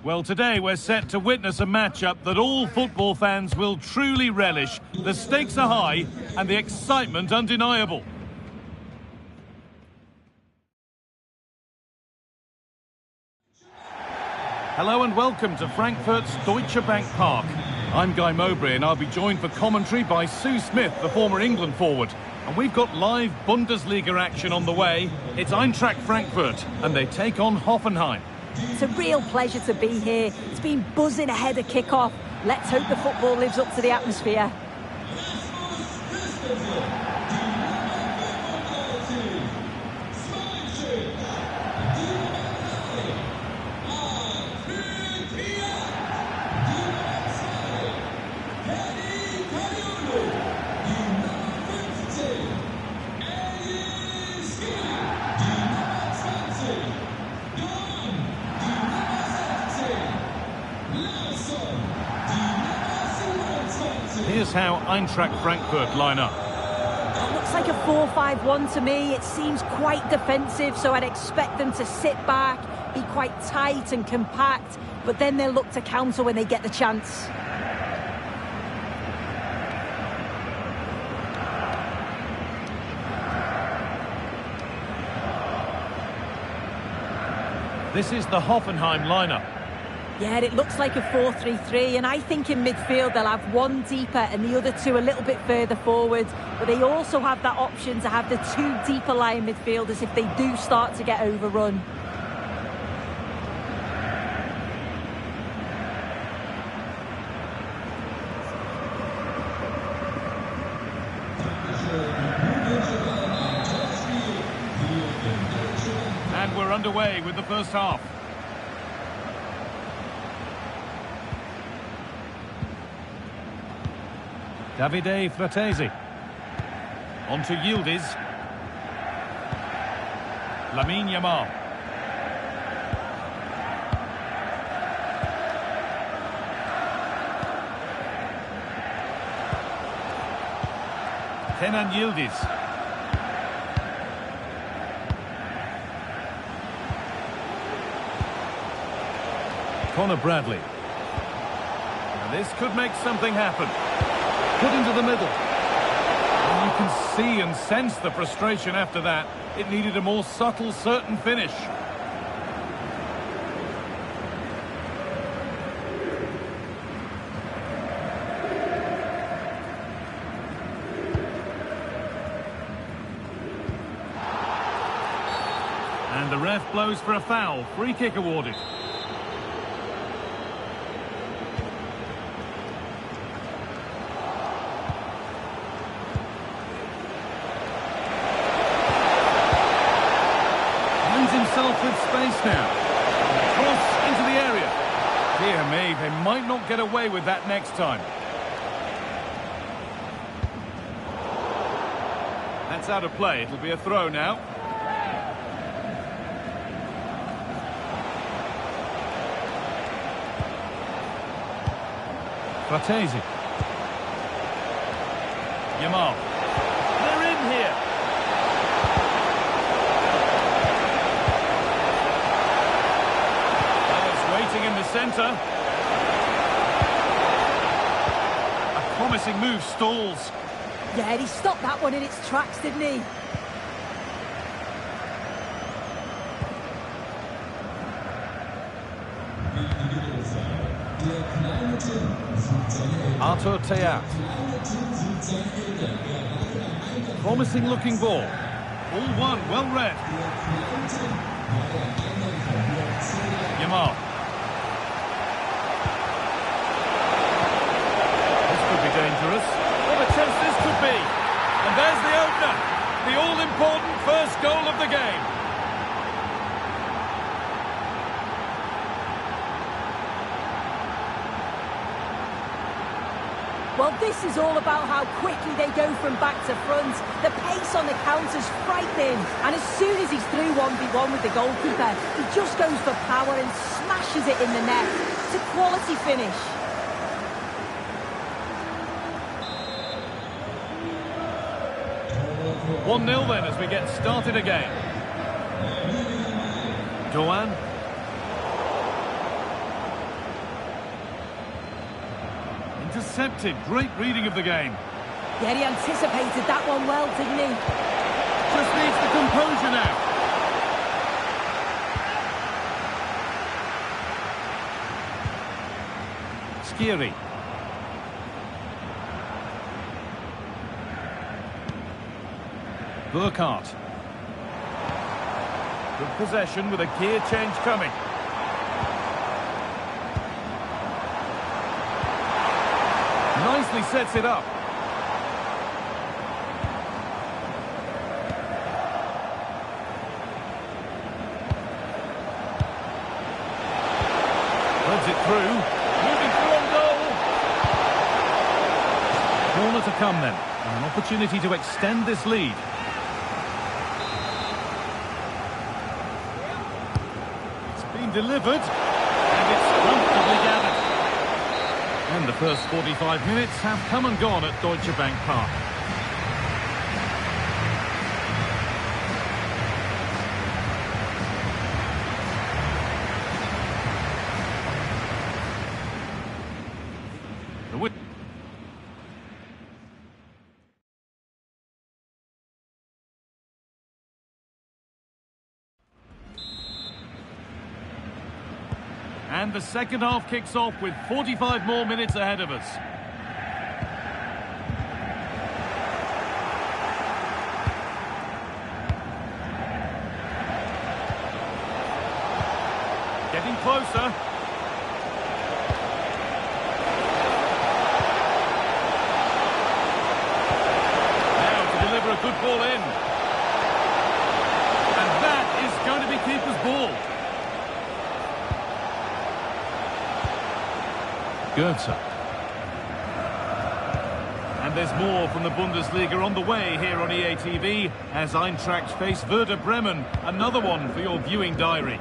Well, today we're set to witness a matchup that all football fans will truly relish. The stakes are high and the excitement undeniable. Hello and welcome to Frankfurt's Deutsche Bank Park. I'm Guy Mowbray and I'll be joined for commentary by Sue Smith, the former England forward. And we've got live Bundesliga action on the way. It's Eintracht Frankfurt and they take on Hoffenheim. It's a real pleasure to be here. It's been buzzing ahead of kick-off. Let's hope the football lives up to the atmosphere. Here's how Eintracht Frankfurt line up. It looks like a 4-5-1 to me. It seems quite defensive, so I'd expect them to sit back, be quite tight and compact, but then they'll look to counter when they get the chance. This is the Hoffenheim lineup. Yeah, it looks like a 4-3-3, and I think in midfield they'll have one deeper and the other two a little bit further forward. But they also have that option to have the two deeper lying midfielders if they do start to get overrun. And we're underway with the first half. Davide Fratesi. On to Yildiz. Lamine Yamal. Kenan Yildiz. Connor Bradley. Now this could make something happen. Put into the middle. And you can see and sense the frustration after that. It needed a more subtle, certain finish. And the ref blows for a foul. Free kick awarded. Himself with space now. Cross into the area. Dear me, they might not get away with that next time. That's out of play. It'll be a throw now. Fratesi. Yamal. They're in here. In the centre. A promising move stalls. Yeah, he stopped that one in its tracks, didn't he? Arthur Theat. Promising looking ball. All one, well read. Yamal. Dangerous. What a chance this could be. And there's the opener. The all-important first goal of the game. Well, this is all about how quickly they go from back to front. The pace on the counter's frightening. And as soon as he's through 1v1 with the goalkeeper, he just goes for power and smashes it in the net. It's a quality finish. 1-0 then as we get started again. Doan. intercepted. Great reading of the game. Yeah, he anticipated that one well, didn't he? Just needs the composure now. Skiri. Burkhardt. Good possession with a gear change coming. Nicely sets it up. Threads it through. Moving through on goal. Corner to come then. And an opportunity to extend this lead. Delivered, and it's comfortably gathered. And the first 45 minutes have come and gone at Deutsche Bank Park. The win. And the second half kicks off with 45 more minutes ahead of us. Getting closer. Now to deliver a good ball in. And that is going to be keeper's ball. Goethe. And there's more from the Bundesliga on the way here on EA TV as Eintracht face Werder Bremen. Another one for your viewing diary.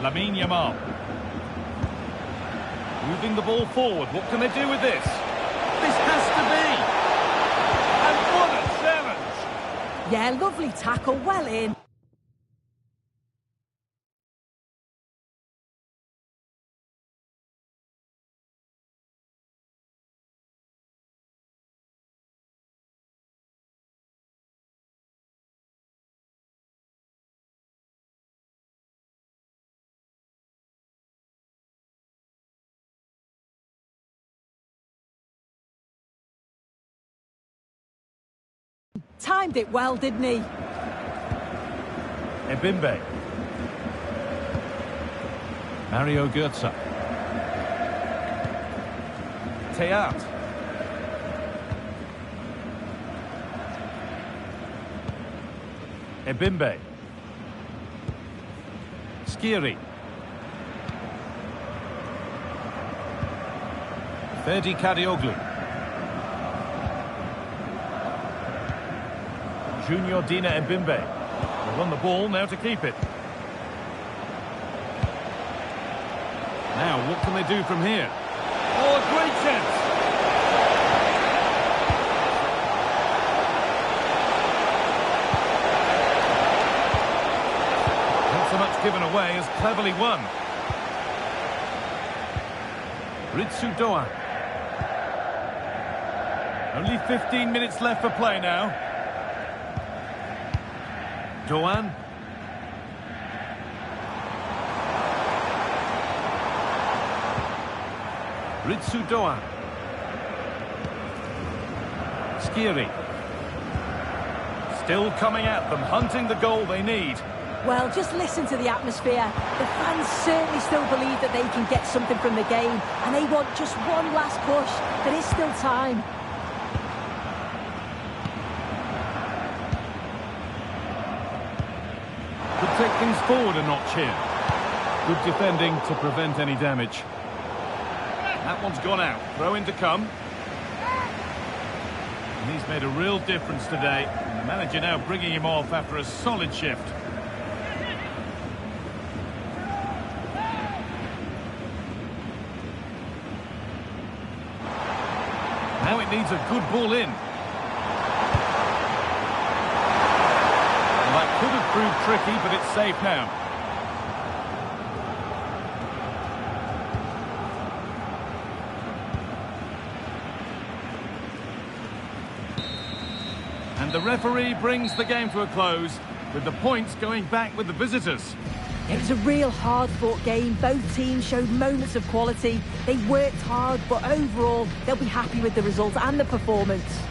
Lamine Yamal. Moving the ball forward. What can they do with this? This has to be! And what a challenge! Yeah, lovely tackle, well in. Timed it well, didn't he? Ebimbe. Mario Götze. Teat. Ebimbe. Skiri. Ferdi Kadioglu. Junior Dina Ebimbe. They've won the ball, now to keep it. Now, what can they do from here? Oh, a great chance! Not so much given away as cleverly won. Ritsu Doan. Only 15 minutes left for play now. Doan. Ritsu Doan. Skiri. Still coming at them, hunting the goal they need. Well, just listen to the atmosphere. The fans certainly still believe that they can get something from the game, and they want just one last push. There is still time. Could take things forward a notch here. Good defending to prevent any damage. That one's gone out. Throw in to come. And he's made a real difference today. And the manager now bringing him off after a solid shift. Now it needs a good ball in. proved tricky, but it's safe now. And the referee brings the game to a close, with the points going back with the visitors. It was a real hard-fought game. Both teams showed moments of quality. They worked hard, but overall, they'll be happy with the result and the performance.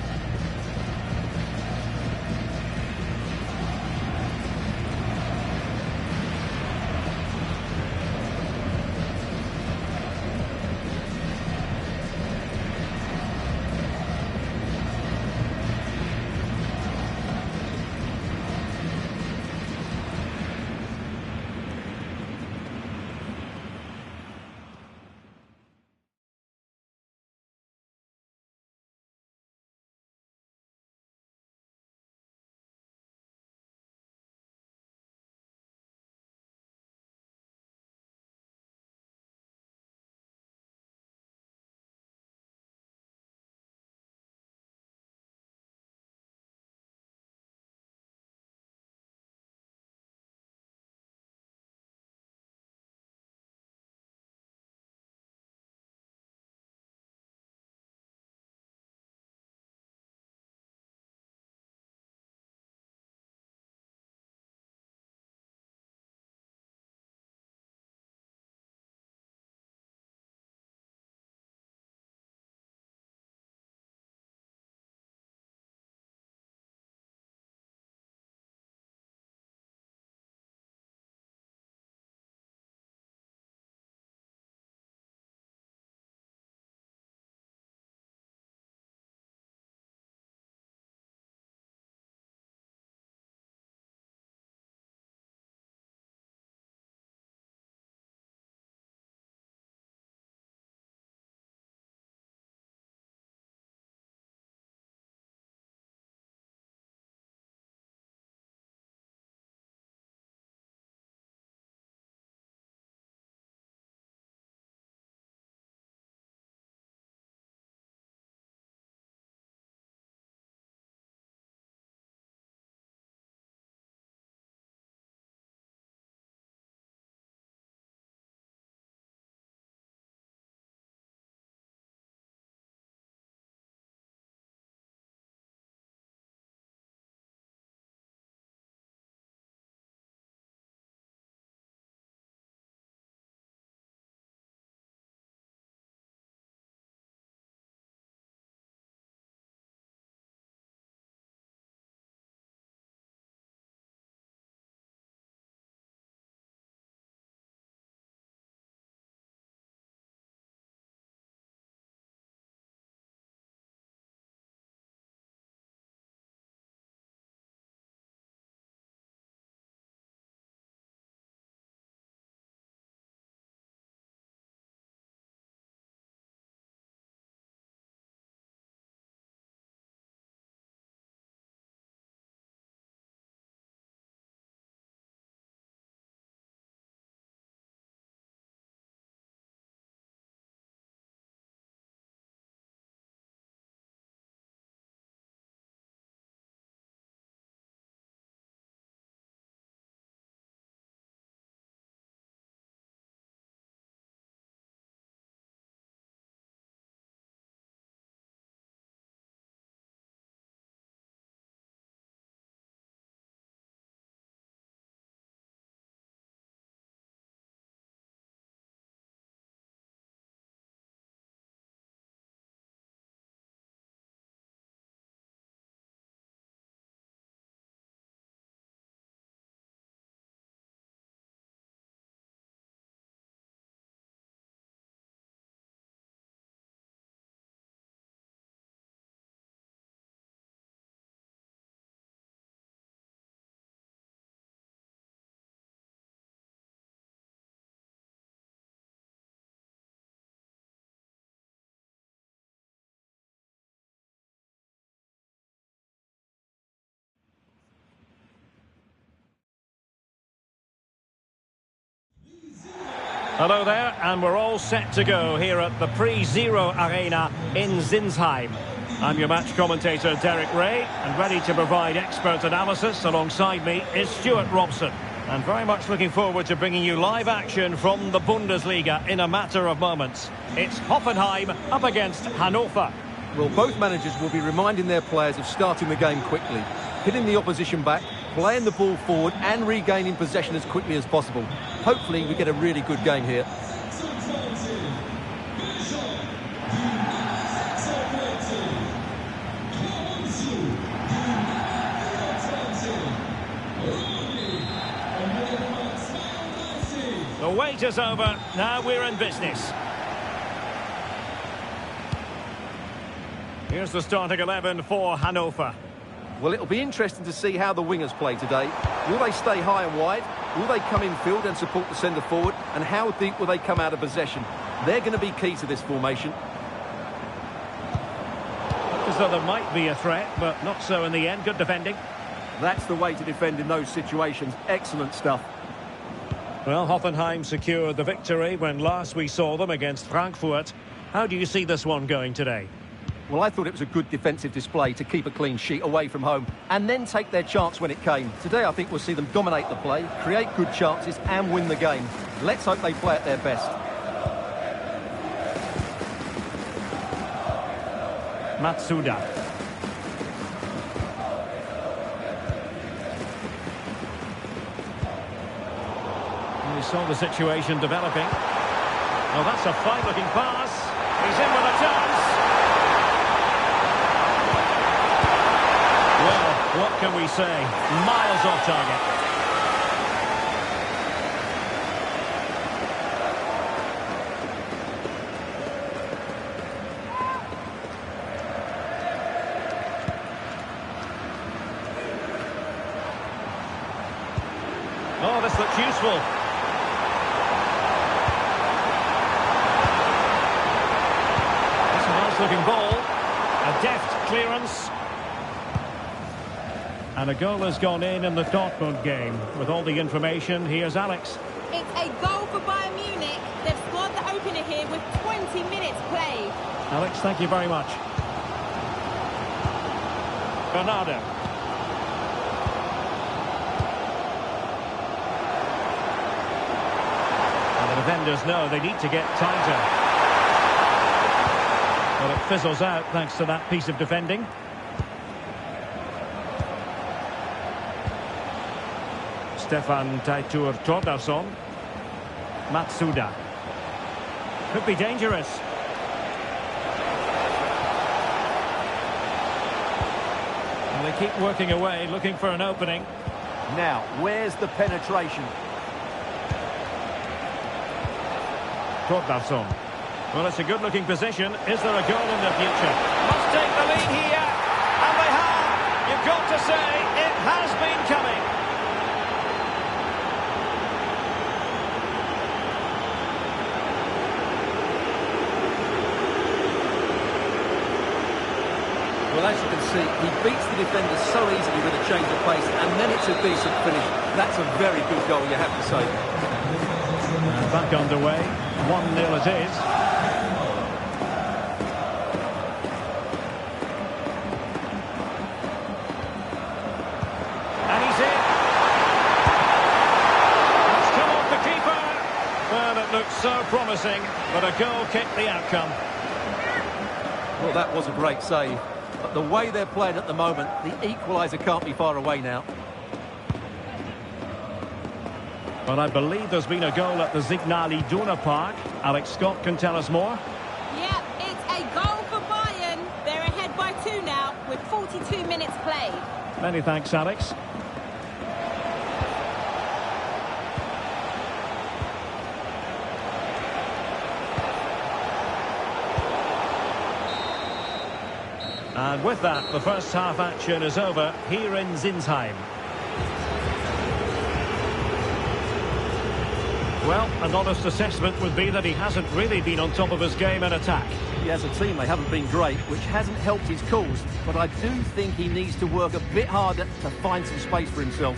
Hello there, and we're all set to go here at the Pre-Zero Arena in Zinsheim. I'm your match commentator, Derek Ray, and ready to provide expert analysis alongside me is Stuart Robson. And very much looking forward to bringing you live action from the Bundesliga in a matter of moments. It's Hoffenheim up against Hannover. Well, both managers will be reminding their players of starting the game quickly, hitting the opposition back, playing the ball forward and regaining possession as quickly as possible. Hopefully we get a really good game here. The wait is over. Now we're in business. Here's the starting 11 for Hannover. Well, it'll be interesting to see how the wingers play today. Will they stay high and wide? Will they come in field and support the centre forward? And how deep will they come out of possession? They're going to be key to this formation. As though there might be a threat, but not so in the end. Good defending. That's the way to defend in those situations. Excellent stuff. Well, Hoffenheim secured the victory when last we saw them against Frankfurt. How do you see this one going today? Well, I thought it was a good defensive display to keep a clean sheet away from home and then take their chance when it came. Today, I think we'll see them dominate the play, create good chances and win the game. Let's hope they play at their best. Matsuda. We saw the situation developing. Oh, that's a fine-looking pass. He's in with a chance. Well, what can we say? Miles off target. Oh, this looks useful. Looking ball, a deft clearance, and a goal has gone in the Dortmund game. With all the information, here's Alex. It's a goal for Bayern Munich. They've scored the opener here with 20 minutes played. Alex, thank you very much. Bernardo. And the defenders know they need to get tighter. Well, it fizzles out thanks to that piece of defending. Stefan Teitur Tordarsson. Matsuda. Could be dangerous. And they keep working away, looking for an opening. Now, where's the penetration? Tordarsson. Well, it's a good-looking position. Is there a goal in the future? Must take the lead here. And they have. You've got to say, it has been coming. Well, as you can see, he beats the defender so easily with a change of pace, and then it's a decent finish. That's a very good goal, you have to say. And back underway. 1-0 it is. So promising, but a goal kicked the outcome. Well, that was a great save. But the way they're playing at the moment, the equaliser can't be far away now. But I believe there's been a goal at the Signal Iduna Park. Alex Scott can tell us more. Yep, it's a goal for Bayern. They're ahead by 2 now with 42 minutes played. Many thanks, Alex. And with that, the first half action is over here in Sinsheim. Well, an honest assessment would be that he hasn't really been on top of his game in attack. Yeah, as a team, they haven't been great, which hasn't helped his cause. But I do think he needs to work a bit harder to find some space for himself.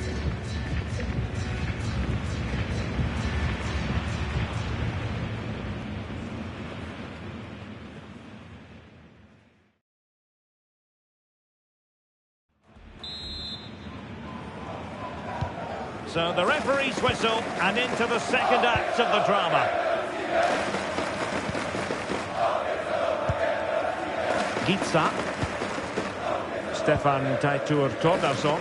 So the referee's whistle and into the second act of the drama. Gitsa. Stefan Teitur Tordarsson.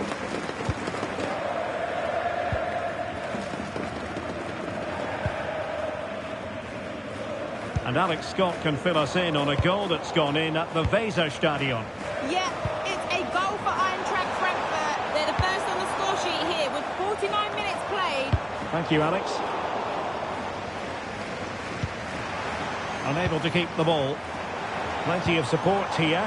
And Alex Scott can fill us in on a goal that's gone in at the Weserstadion. Yeah, it's a goal for Eintracht Frankfurt. They're the first on the score sheet here with 49 minutes played. Thank you, Alex. Unable to keep the ball. Plenty of support here.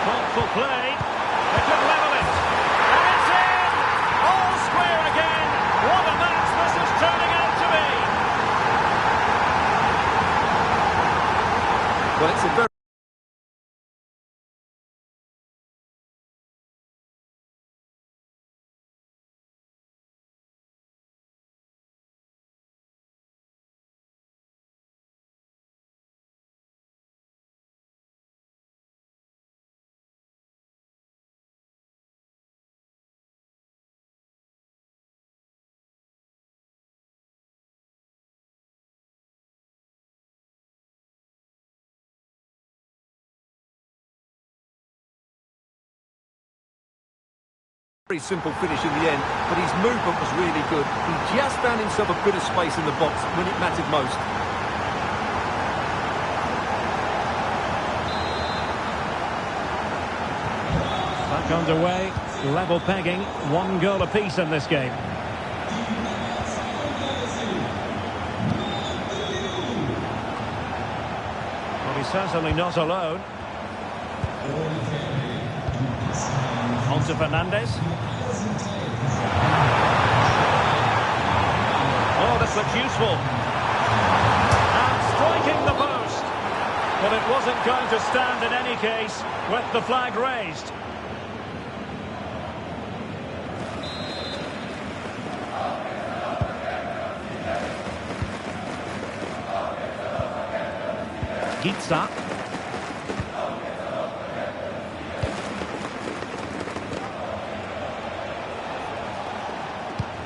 Thoughtful play. They could level it. And it's in! All square again. What a match this is turning out to be. Well, it's a very... Very simple finish in the end, but his movement was really good. He just found himself a bit of space in the box when it mattered most. Back underway, level pegging, 1 goal apiece in this game. Well, he's certainly not alone. On to Fernandes. Oh, this looks useful. And striking the post. But it wasn't going to stand in any case with the flag raised. Gitsa.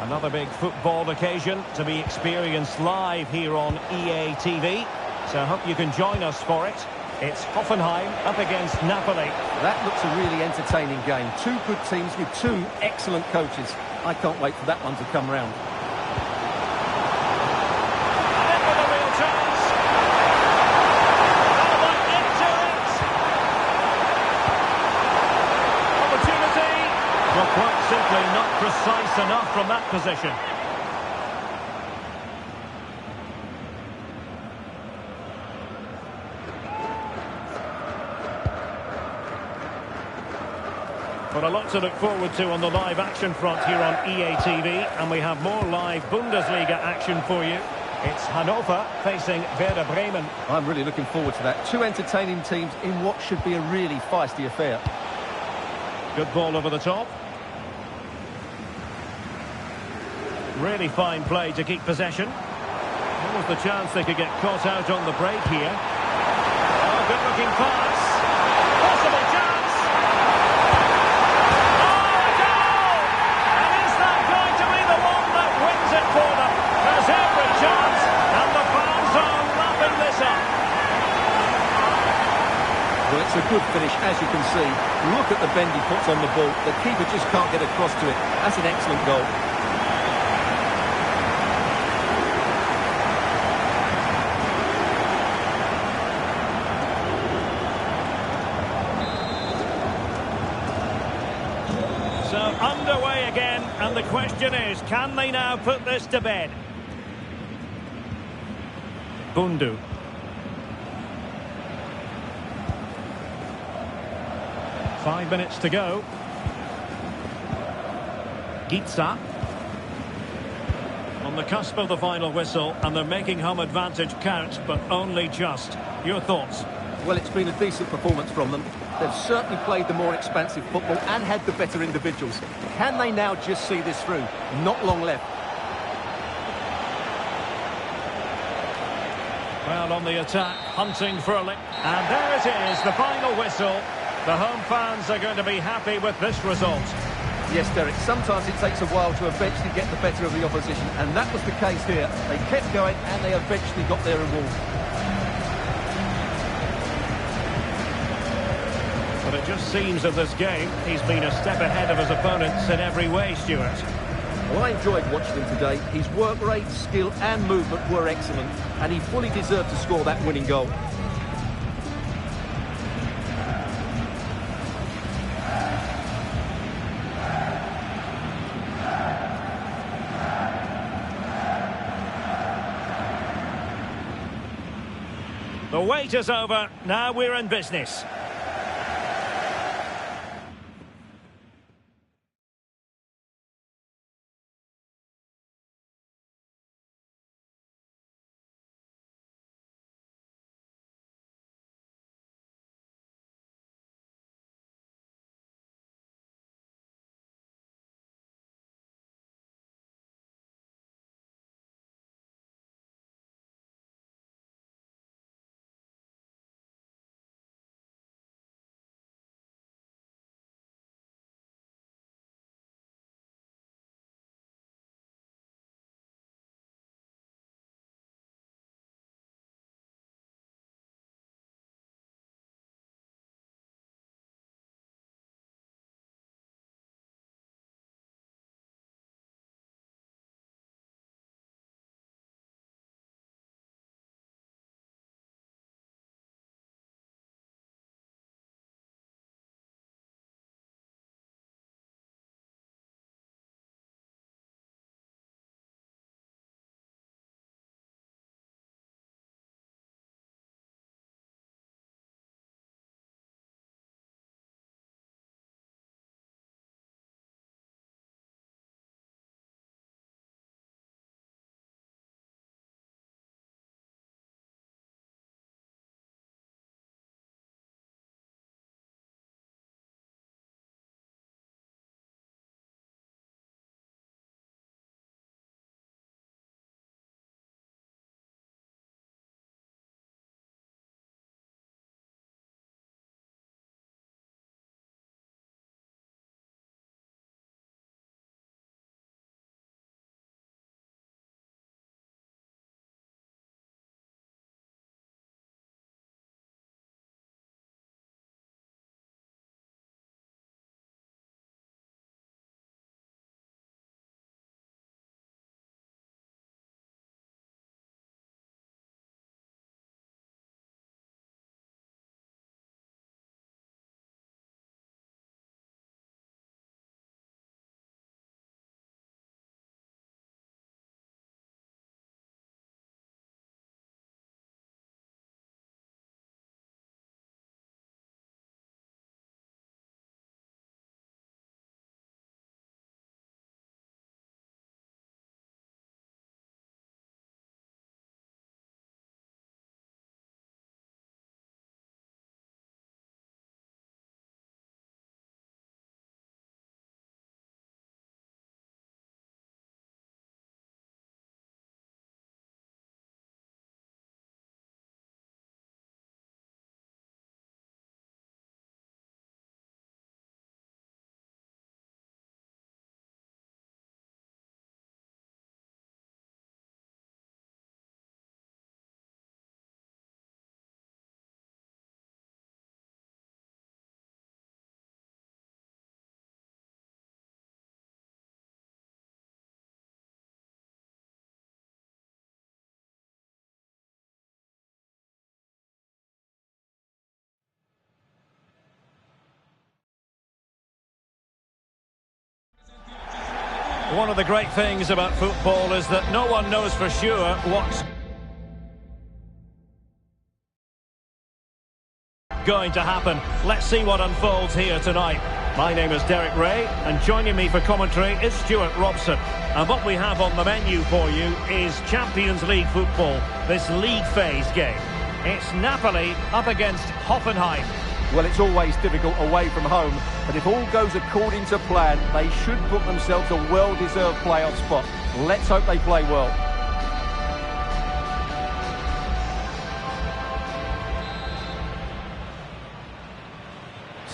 Another big football occasion to be experienced live here on EA TV. So I hope you can join us for it. It's Hoffenheim up against Napoli. That looks a really entertaining game. Two good teams with two excellent coaches. I can't wait for that one to come round. And in with a real chance. Oh, but into it. Opportunity. Well, quite simply not precise enough from that position. But a lot to look forward to on the live action front here on EA TV, and we have more live Bundesliga action for you. It's Hannover facing Werder Bremen. I'm really looking forward to that. Two entertaining teams in what should be a really feisty affair. Good ball over the top. Really fine play to keep possession. What was the chance they could get caught out on the break here? Oh, good looking pass. Possible chance. Oh, a goal! And is that going to be the one that wins it for them? There's every chance, and the fans are lapping this up. Well, it's a good finish, as you can see. Look at the bend he puts on the ball. The keeper just can't get across to it. That's an excellent goal. So underway again, and the question is, can they now put this to bed? Bundu. Five minutes to go. Gitsa. On the cusp of the final whistle, and they're making home advantage count, but only just. Your thoughts? Well, it's been a decent performance from them. They've certainly played the more expansive football and had the better individuals. Can they now just see this through? Not long left. Well, on the attack, hunting for a lick. And there it is, the final whistle. The home fans are going to be happy with this result. Yes, Derek, sometimes it takes a while to eventually get the better of the opposition, and that was the case here. They kept going and they eventually got their reward. But it just seems in this game he's been a step ahead of his opponents in every way, Stuart. Well, I enjoyed watching him today. His work rate, skill and movement were excellent, and he fully deserved to score that winning goal. The wait is over. Now we're in business. One of the great things about football is that no one knows for sure what's going to happen. Let's see what unfolds here tonight. My name is Derek Ray, and joining me for commentary is Stuart Robson. And what we have on the menu for you is Champions League football, this league phase game. It's Napoli up against Hofenheim. Well, it's always difficult away from home, but if all goes according to plan, they should book themselves a well-deserved playoff spot. Let's hope they play well.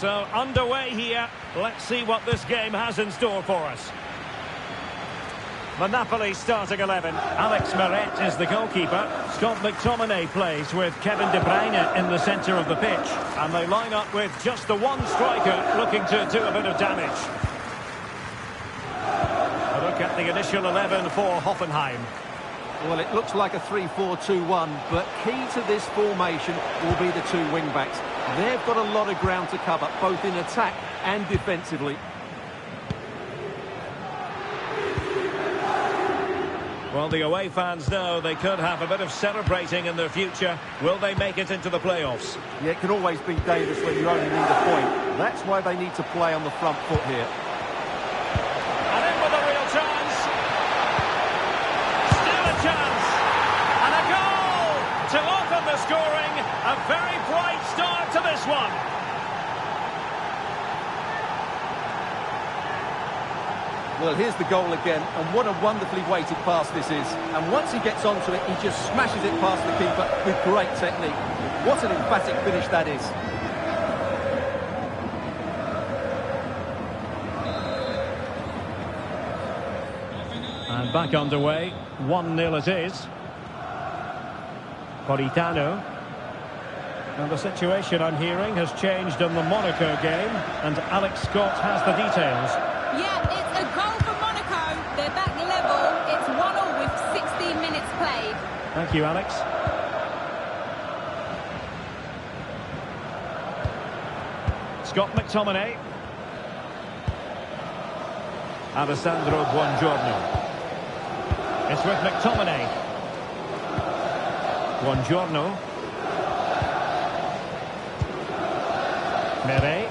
So, underway here. Let's see what this game has in store for us. The Napoli starting 11. Alex Meret is the goalkeeper. Scott McTominay plays with Kevin De Bruyne in the centre of the pitch. And they line up with just the one striker looking to do a bit of damage. A look at the initial 11 for Hoffenheim. Well, it looks like a 3-4-2-1, but key to this formation will be the two wing-backs. They've got a lot of ground to cover, both in attack and defensively. Well, the away fans know they could have a bit of celebrating in their future. Will they make it into the playoffs? Yeah, it can always be dangerous when you only need a point. That's why they need to play on the front foot here. And in with a real chance. Still a chance. And a goal to open the scoring. A very bright start to this one. Well, here's the goal again, and what a wonderfully weighted pass this is. And once he gets onto it, he just smashes it past the keeper with great technique. What an emphatic finish that is. And back underway, 1-0 it is. Politano. And the situation I'm hearing has changed in the Monaco game, and Alex Scott has the details. Yeah, it's a goal for Monaco. They're back level. It's 1-1 with 16 minutes played. Thank you, Alex. Scott McTominay. Alessandro Buongiorno. It's with McTominay. Buongiorno. Meret.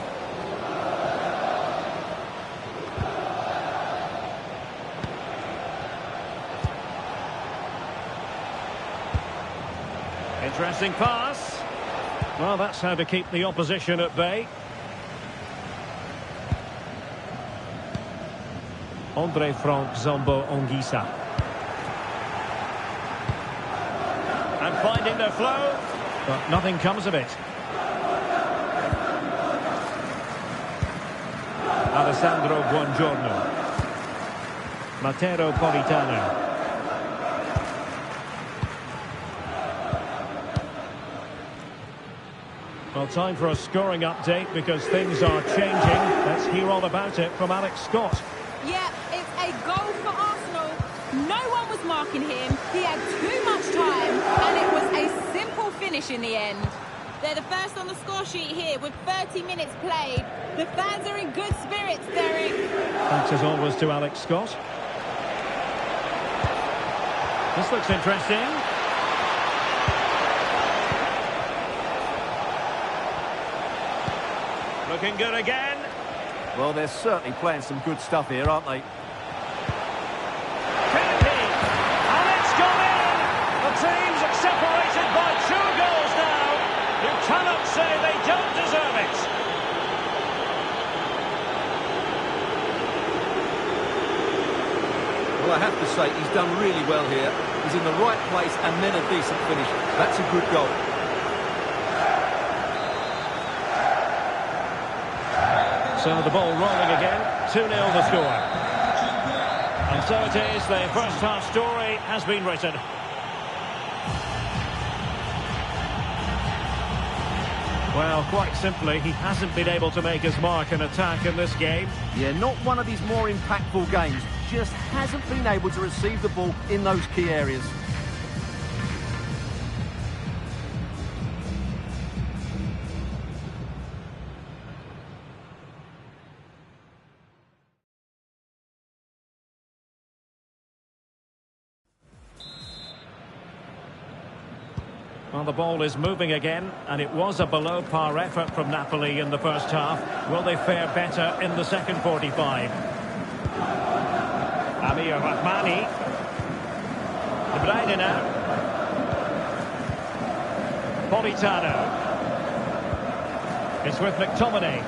Interesting pass. Well, that's how to keep the opposition at bay. Andre Frank Zombo Ongisa. And finding the flow, but nothing comes of it. Alessandro Buongiorno. Matteo Politano. Well, time for a scoring update because things are changing. Let's hear all about it from Alex Scott. Yeah, it's a goal for Arsenal. No one was marking him. He had too much time, and it was a simple finish in the end. They're the first on the score sheet here with 30 minutes played. The fans are in good spirits, Derek. Thanks as always to Alex Scott. This looks interesting. Looking good again. Well, they're certainly playing some good stuff here, aren't they? Kennedy, and it's gone in. The teams are separated by 2 goals now. You cannot say they don't deserve it. Well, I have to say, he's done really well here. He's in the right place and then a decent finish. That's a good goal. So the ball rolling again, 2-0 the score. And so it is, the first half story has been written. Well, quite simply, he hasn't been able to make his mark in attack in this game. Yeah, not one of his more impactful games. Just hasn't been able to receive the ball in those key areas. Well, the ball is moving again, and it was a below-par effort from Napoli in the first half. Will they fare better in the second 45? Amir Rahmani. De Bruyne now. Politano. It's with McTominay.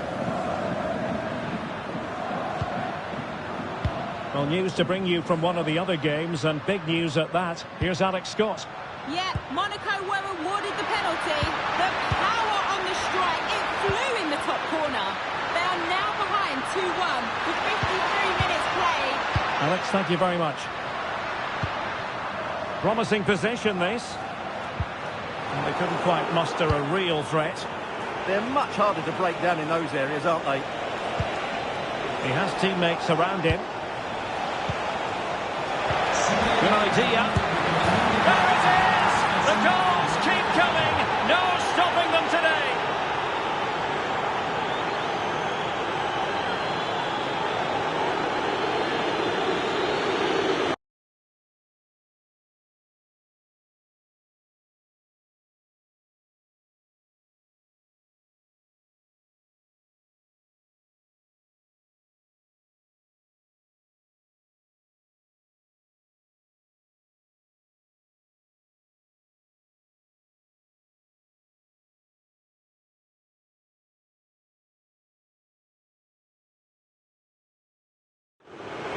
Well, news to bring you from one of the other games, and big news at that. Here's Alex Scott. Yeah, Monaco were awarded the penalty. The power on the strike, it flew in the top corner. They are now behind 2-1 with 53 minutes played. Alex, thank you very much. Promising possession, this. And they couldn't quite muster a real threat. They're much harder to break down in those areas, aren't they? He has teammates around him. Good idea. There it is! The goals keep coming! No stopping them today!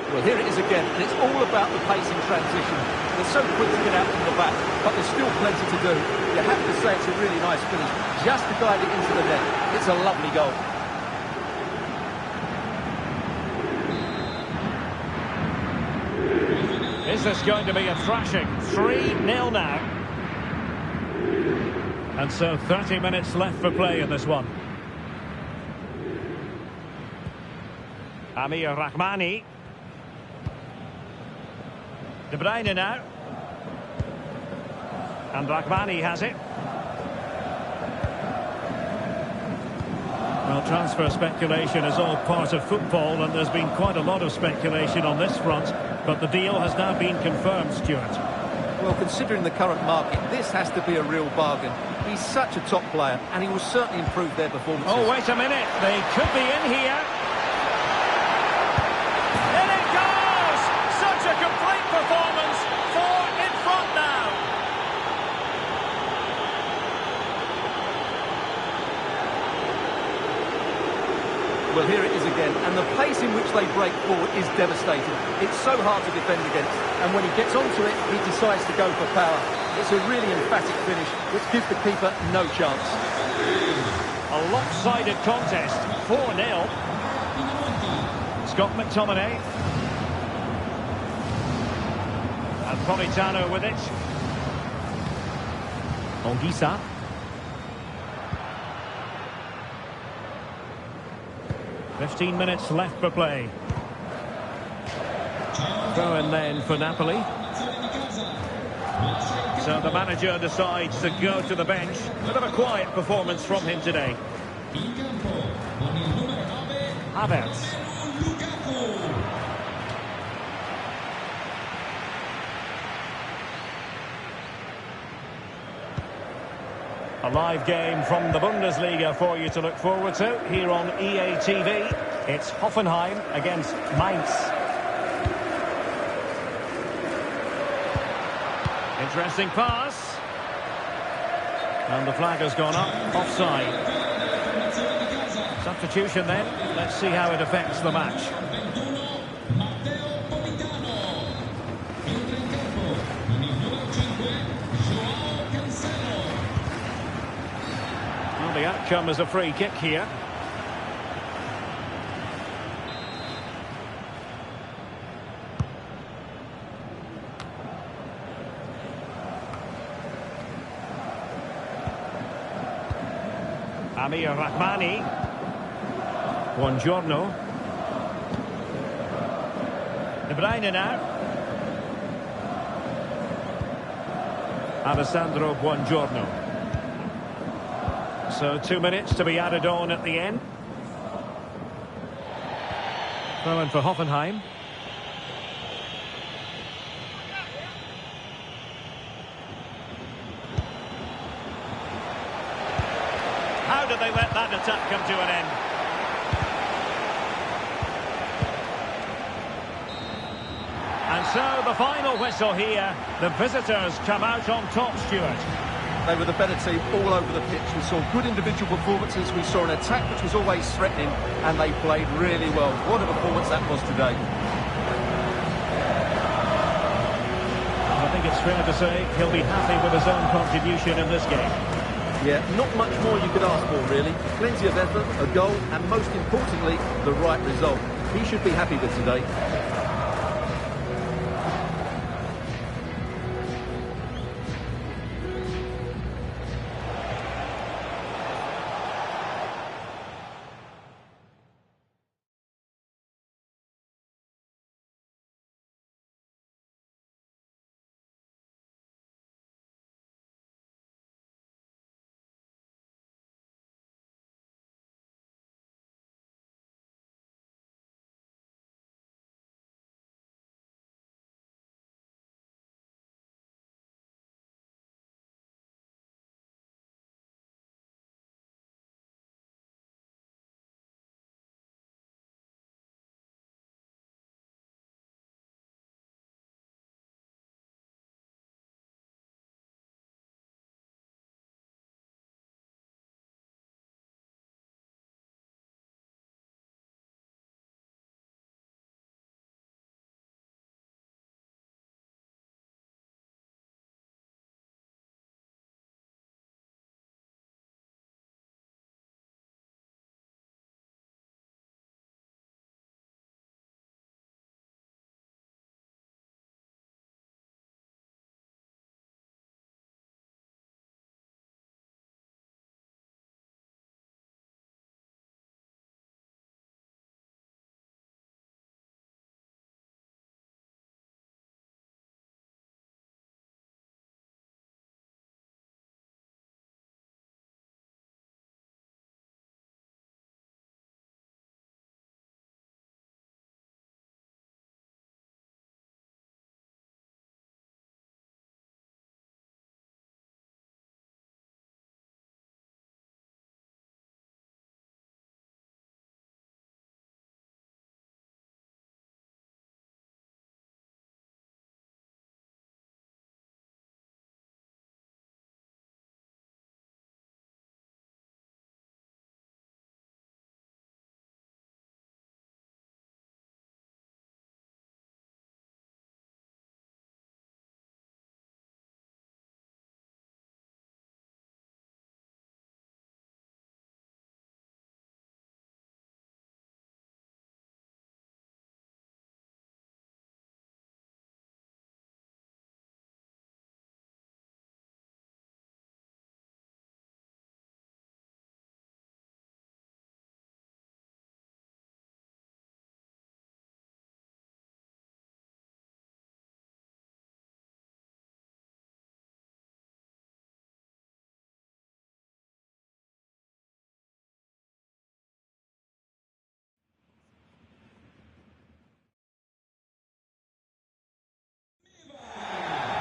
Well, here it is again, and it's all about the pace in transition. They're so quick to get out from the back, but there's still plenty to do. You have to say it's a really nice finish, just to guide it into the net. It's a lovely goal. Is this going to be a thrashing? 3-0 now. And so 30 minutes left for play in this one. Amir Rahmani. De Bruyne now. And Rahmani has it. Well, transfer speculation is all part of football, and there's been quite a lot of speculation on this front, but the deal has now been confirmed, Stuart. Well, considering the current market, this has to be a real bargain. He's such a top player, and he will certainly improve their performances. Oh, wait a minute. They could be in here. In it goes! Such a complete performance. 4 in front now. Well, here it is again, and the pace in which they break forward is devastating. It's so hard to defend against, and when he gets onto it, he decides to go for power. It's a really emphatic finish, which gives the keeper no chance. A lopsided contest, 4-0. Scott McTominay. And Politano with it. Ongisa. "15 minutes left for play." Throw in then for Napoli. So the manager decides to go to the bench. Bit of a quiet performance from him today. Havertz. A live game from the Bundesliga for you to look forward to here on EA TV. It's Hoffenheim against Mainz. Interesting pass. And the flag has gone up. Offside. Substitution then. Let's see how it affects the match. Well, the outcome is a free kick here. Amir Rahmani. Buongiorno. De Bruyne now. Alessandro Buongiorno. So 2 minutes to be added on at the end. Throw in for Hoffenheim. How did they let that attack come to an end? And so the final whistle here. The visitors come out on top, Stuart. They were the better team all over the pitch. We saw good individual performances. We saw an attack which was always threatening, and they played really well. What a performance that was today. I think it's fair to say he'll be happy with his own contribution in this game. Yeah, not much more you could ask for, really. Plenty of effort, a goal, and most importantly, the right result. He should be happy with today.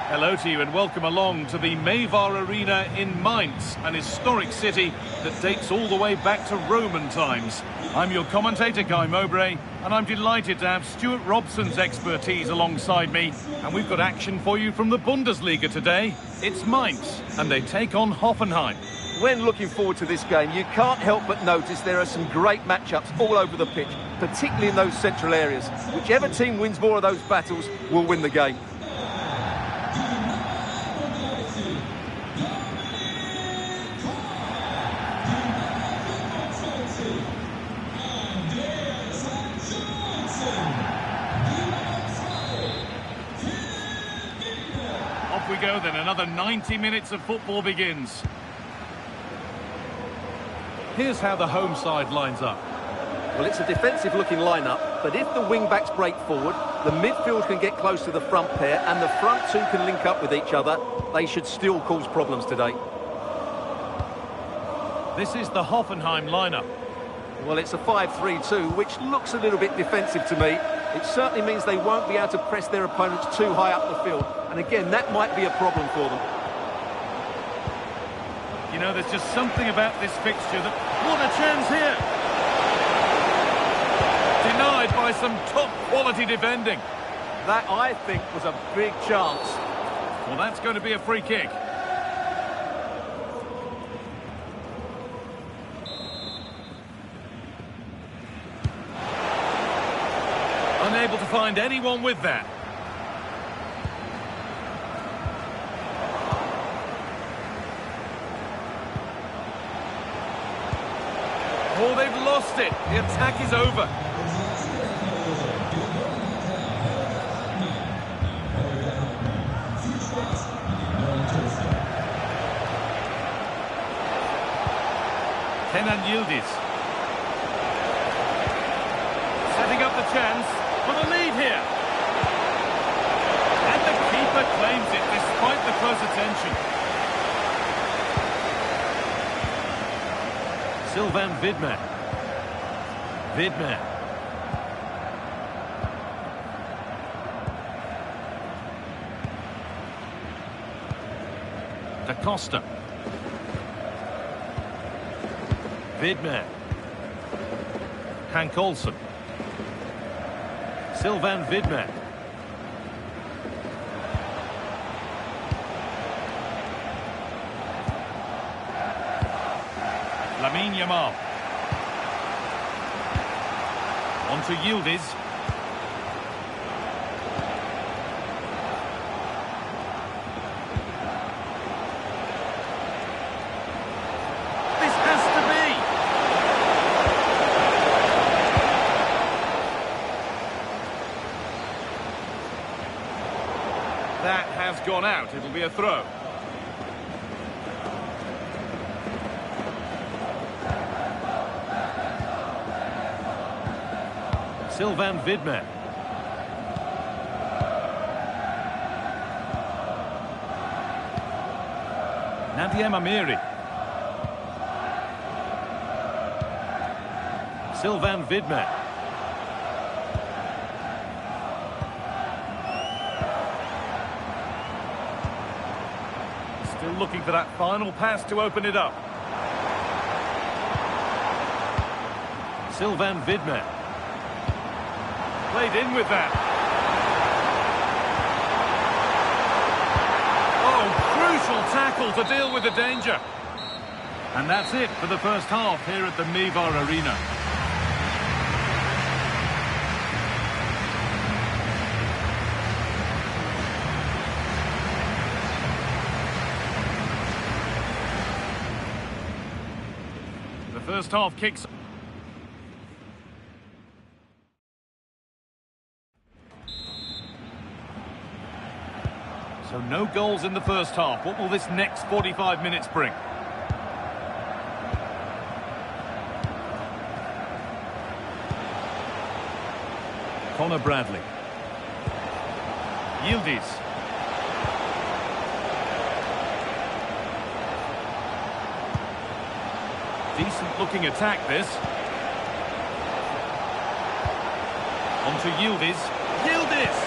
Hello to you and welcome along to the Mayvar Arena in Mainz, an historic city that dates all the way back to Roman times. I'm your commentator, Guy Mowbray, and I'm delighted to have Stuart Robson's expertise alongside me. And we've got action for you from the Bundesliga today. It's Mainz, and they take on Hoffenheim. When looking forward to this game, you can't help but notice there are some great matchups all over the pitch, particularly in those central areas. Whichever team wins more of those battles will win the game. Off we go then, another 90 minutes of football begins. Here's how the home side lines up. Well, it's a defensive-looking lineup, but if the wing-backs break forward, the midfield can get close to the front pair, and the front two can link up with each other. They should still cause problems today. This is the Hoffenheim lineup. Well, it's a 5-3-2, which looks a little bit defensive to me. It certainly means they won't be able to press their opponents too high up the field. And again, that might be a problem for them. You know, there's just something about this fixture that... What a chance here! Denied by some top-quality defending. That, I think, was a big chance. Well, that's going to be a free kick. Unable to find anyone with that. lost it. The attack is over. Kenan Yildiz. Setting up the chance for the lead here. And the keeper claims it despite the close attention. Sylvain Widmer. Widmer. Da Costa. Widmer. Hank Olsen. Sylvain Widmer. Lamine Yamal. On to Yildiz. This has to be. That has gone out. It'll be a throw. Sylvain Widmer. Nadia Amiri. Sylvain Widmer. Still looking for that final pass to open it up. Sylvain Widmer. Played in with that. Oh, crucial tackle to deal with the danger. And that's it for the first half here at the Mivar Arena. The first half kicks. So no goals in the first half. What will this next 45 minutes bring? Conor Bradley. Yildiz. Decent looking attack this. On to Yildiz. Yildiz!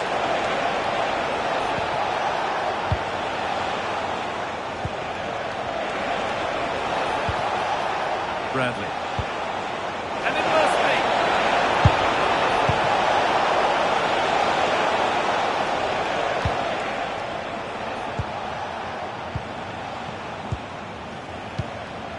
Bradley. And it must be.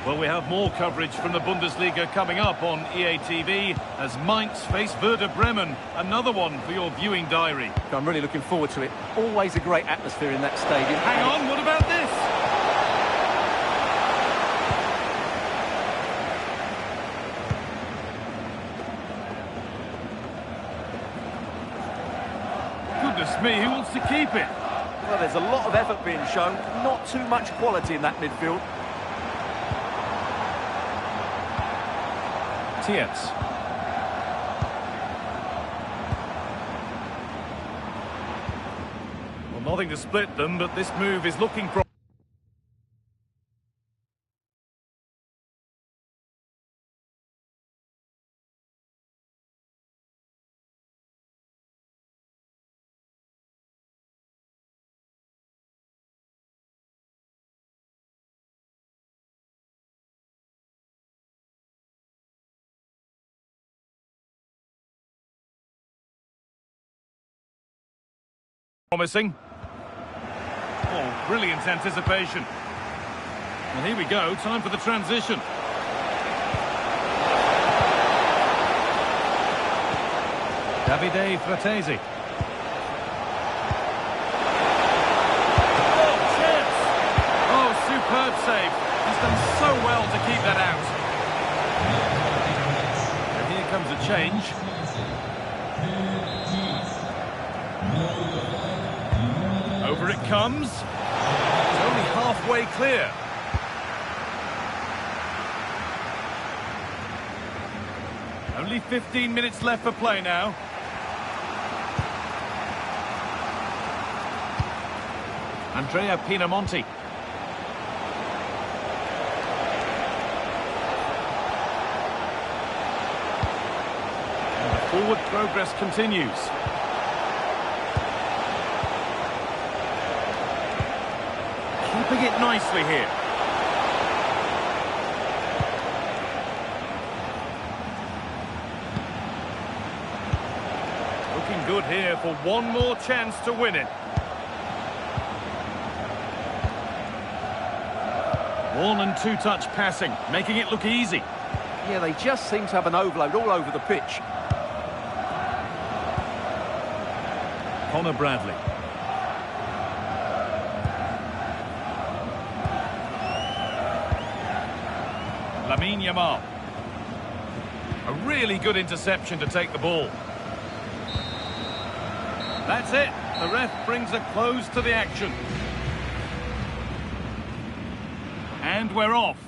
Well, we have more coverage from the Bundesliga coming up on EA TV as Mainz face Werder Bremen. Another one for your viewing diary. I'm really looking forward to it. Always a great atmosphere in that stadium. Hang on, what about this? Goodness me, who wants to keep it? Well, there's a lot of effort being shown. Not too much quality in that midfield. Tietz. Well, nothing to split them, but this move is looking promising. Oh, brilliant anticipation. And here we go, time for the transition. Davide Fratesi. Oh, chance! Oh, superb save. He's done so well to keep that out. comes a change. Over it comes. It's only halfway clear. Only 15 minutes left for play now. Andrea Pinamonti. And the forward progress continues. Keeping it nicely here. Looking good here for one more chance to win it. One and two-touch passing, making it look easy. Yeah, they just seem to have an overload all over the pitch. Connor Bradley. Lamine Yamal. A really good interception to take the ball. That's it. The ref brings a close to the action. And we're off.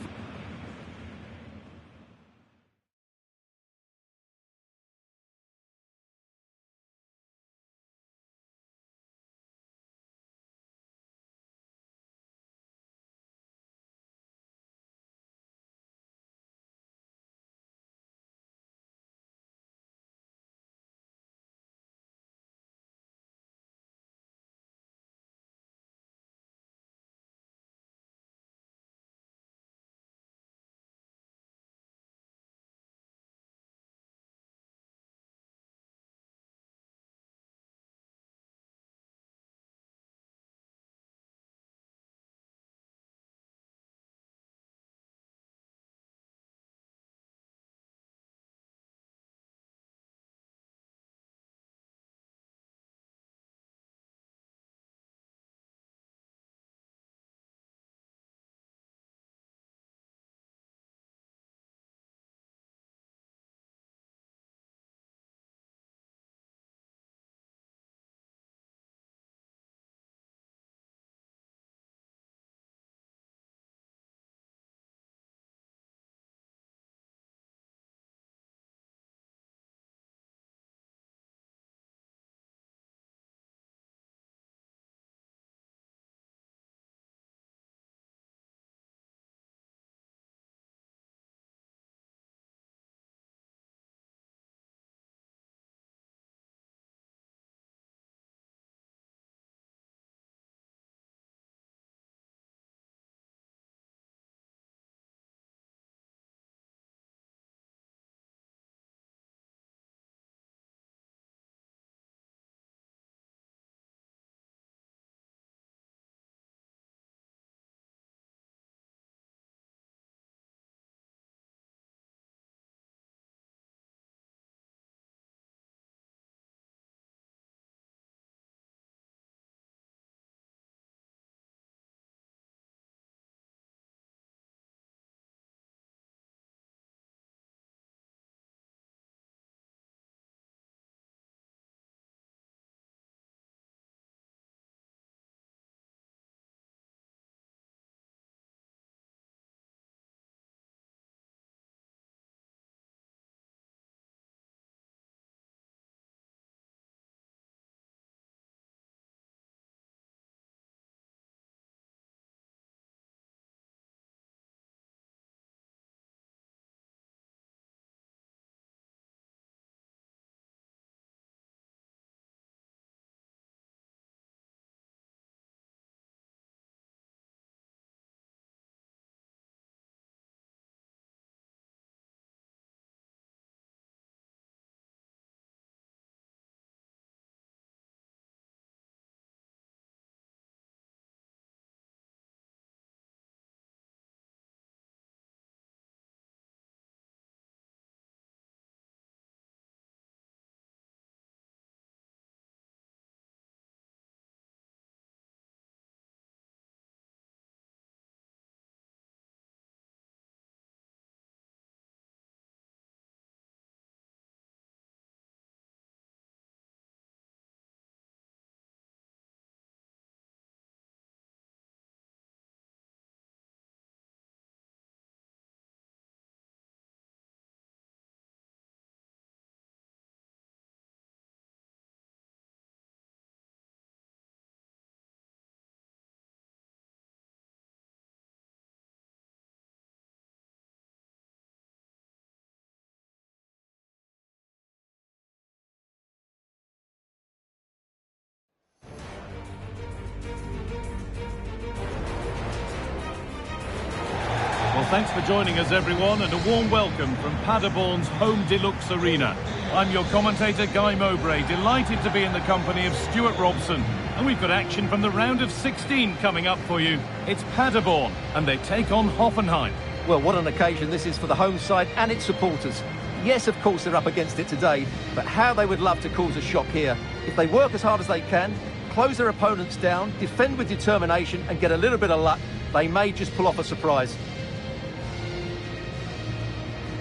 thanks for joining us, everyone, and a warm welcome from Paderborn's home deluxe arena. I'm your commentator, Guy Mowbray, delighted to be in the company of Stuart Robson. And we've got action from the round of 16 coming up for you. It's Paderborn, and they take on Hoffenheim. Well, what an occasion this is for the home side and its supporters. Yes, of course, they're up against it today, but how they would love to cause a shock here. If they work as hard as they can, close their opponents down, defend with determination and get a little bit of luck, they may just pull off a surprise.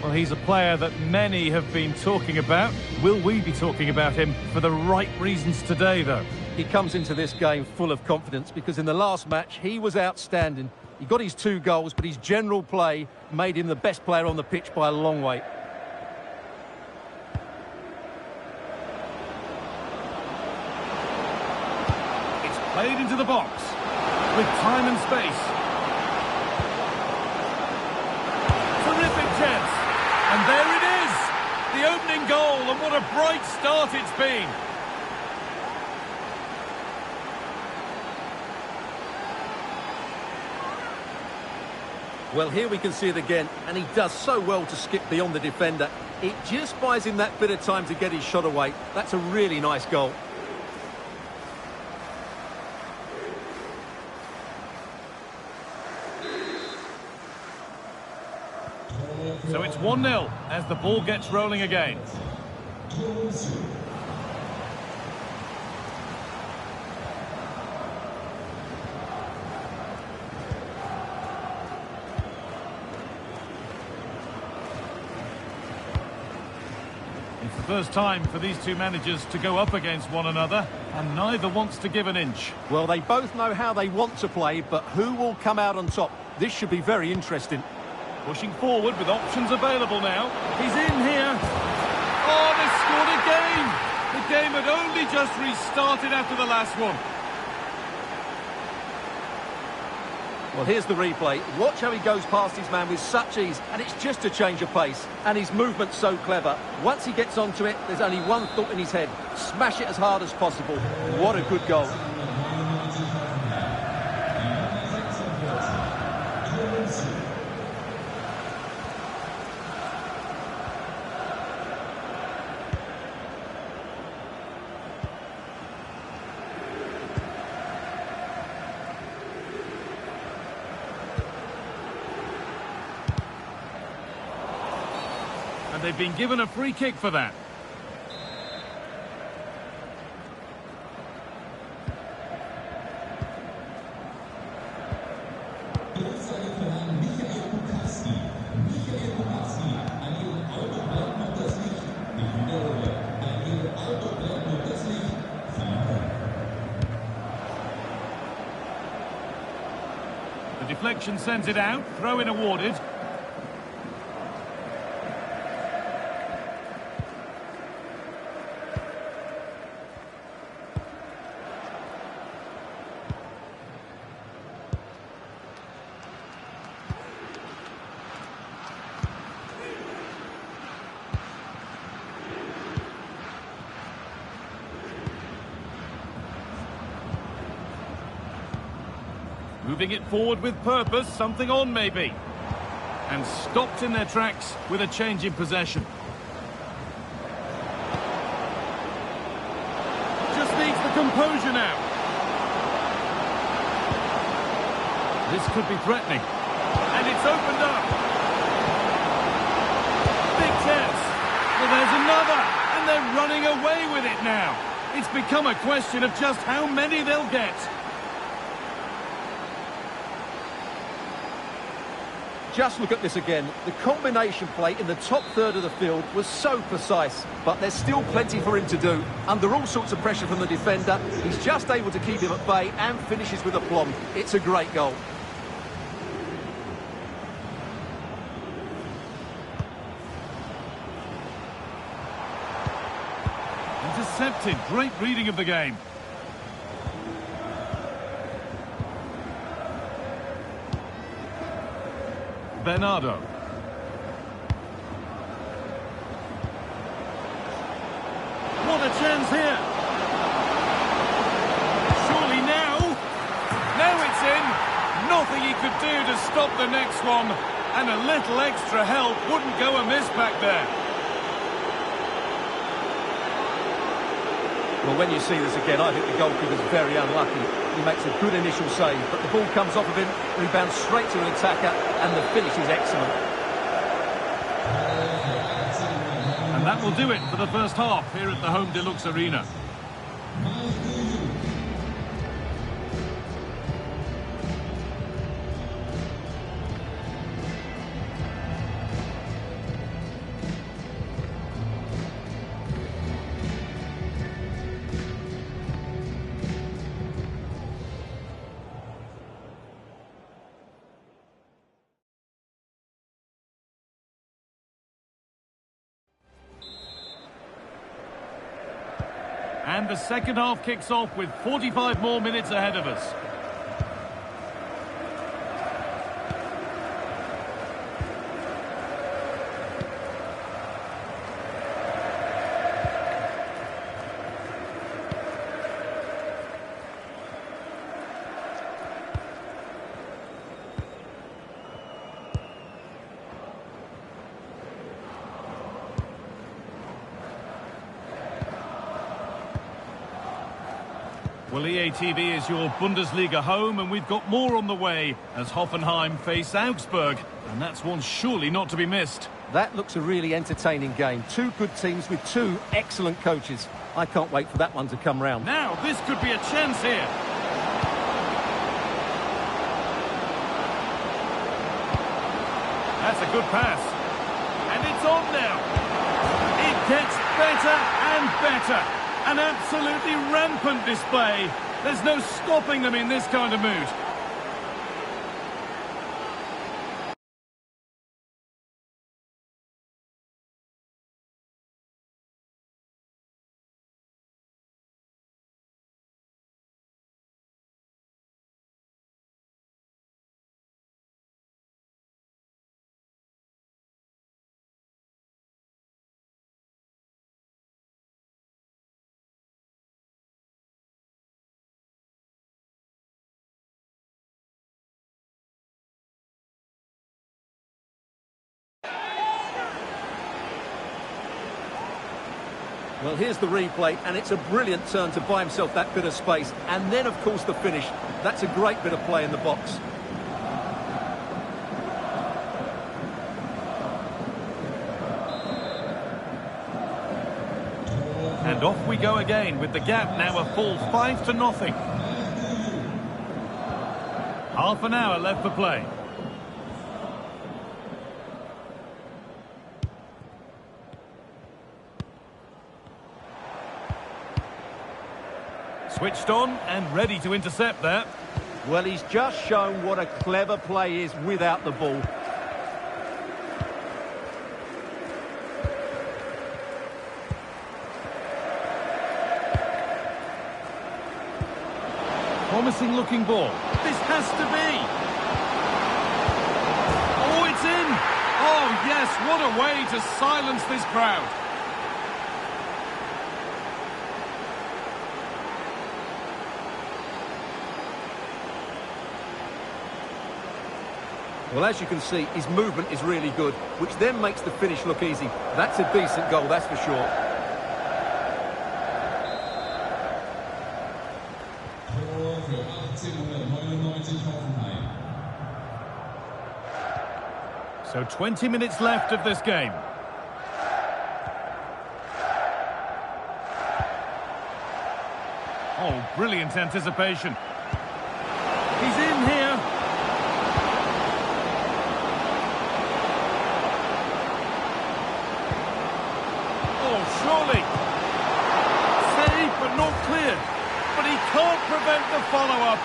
Well, he's a player that many have been talking about. Will we be talking about him for the right reasons today, though? He comes into this game full of confidence because in the last match, he was outstanding. He got his 2 goals, but his general play made him the best player on the pitch by a long way. It's played into the box with time and space. Terrific chance. And there it is. The opening goal, and what a bright start it's been. Well, here we can see it again, and he does so well to skip beyond the defender. It just buys him that bit of time to get his shot away. That's a really nice goal. So it's 1-0 as the ball gets rolling again. It's the first time for these two managers to go up against one another, and neither wants to give an inch. Well, they both know how they want to play, but who will come out on top? This should be very interesting. Pushing forward with options available now. He's in here. Oh, they scored again. The game had only just restarted after the last one. Well, here's the replay. Watch how he goes past his man with such ease, and it's just a change of pace. And his movement's so clever. Once he gets onto it, there's only one thought in his head. Smash it as hard as possible. What a good goal. And they've been given a free kick for that. The deflection sends it out, throw-in awarded. Moving it forward with purpose, something on maybe. And stopped in their tracks with a change in possession. Just needs the composure now. This could be threatening. And it's opened up. Big chance. Well, there's another. And they're running away with it now. It's become a question of just how many they'll get. Just look at this again. The combination play in the top third of the field was so precise, but there's still plenty for him to do. Under all sorts of pressure from the defender, he's just able to keep him at bay and finishes with aplomb. It's a great goal. Intercepted. Great reading of the game. Bernardo. What a chance here. Surely now. Now it's in. Nothing he could do to stop the next one. And a little extra help wouldn't go amiss back there. Well, when you see this again, I think the goalkeeper's very unlucky. He makes a good initial save, but the ball comes off of him, rebounds straight to an attacker, and the finish is excellent. And that will do it for the first half here at the Home Deluxe Arena. And the second half kicks off with 45 more minutes ahead of us. Well, EA TV is your Bundesliga home, and we've got more on the way as Hoffenheim face Augsburg, and that's one surely not to be missed. That looks a really entertaining game. Two good teams with two excellent coaches. I can't wait for that one to come round. Now, this could be a chance here. That's a good pass. And it's on now. It gets better and better. An absolutely rampant display. There's no stopping them in this kind of mood. Well, here's the replay, and it's a brilliant turn to buy himself that bit of space. And then, of course, the finish. That's a great bit of play in the box. And off we go again with the gap now a full 5-0. Half an hour left for play. Switched on and ready to intercept there. Well, he's just shown what a clever play is without the ball. Promising looking ball. This has to be. Oh, it's in. Oh, yes, what a way to silence this crowd. Well, as you can see, his movement is really good, which then makes the finish look easy. That's a decent goal, that's for sure. So 20 minutes left of this game. Oh, brilliant anticipation. He's in here. Oh, surely. Saved, but not cleared. But he can't prevent the follow-up.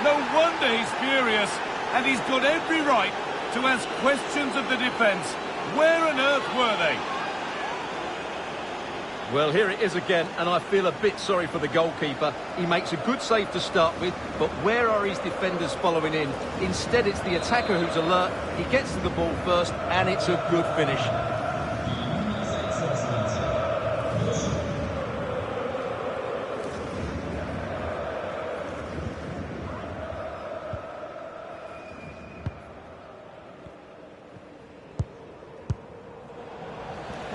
No wonder he's furious. And he's got every right to ask questions of the defence. Where on earth were they? Well, here it is again, and I feel a bit sorry for the goalkeeper. He makes a good save to start with, but where are his defenders following in? Instead, it's the attacker who's alert. He gets to the ball first, and it's a good finish.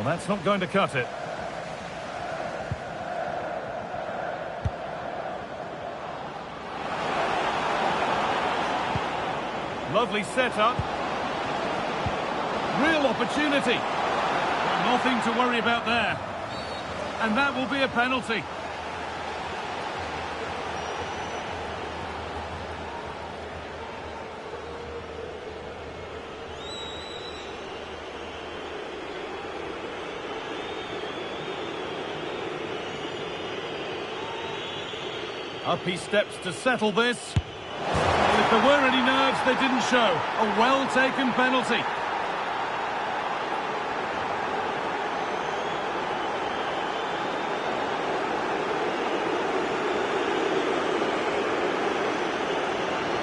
Well, that's not going to cut it. Lovely setup. Real opportunity. Nothing to worry about there. And that will be a penalty. Up he steps to settle this. Well, if there were any nerves, they didn't show. A well-taken penalty.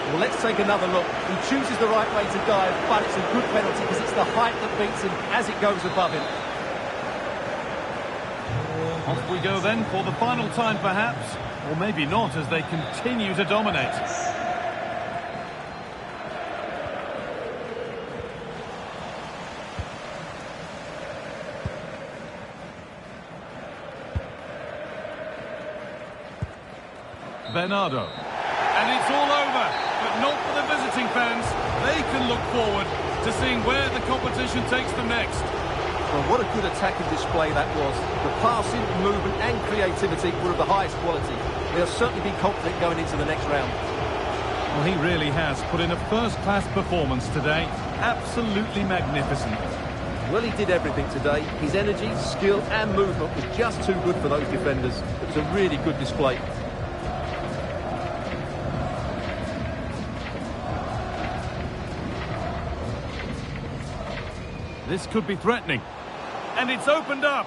Well, let's take another look. He chooses the right way to dive, but it's a good penalty because it's the height that beats him as it goes above him. Off we go then for the final time, perhaps. Or maybe not, as they continue to dominate. Bernardo. And it's all over, but not for the visiting fans. They can look forward to seeing where the competition takes them next. Well, what a good attacking display that was. The passing, movement and creativity were of the highest quality. They'll certainly be confident going into the next round. Well, he really has put in a first-class performance today. Absolutely magnificent. Well, he did everything today. His energy, skill and movement was just too good for those defenders. It was a really good display. This could be threatening. And it's opened up.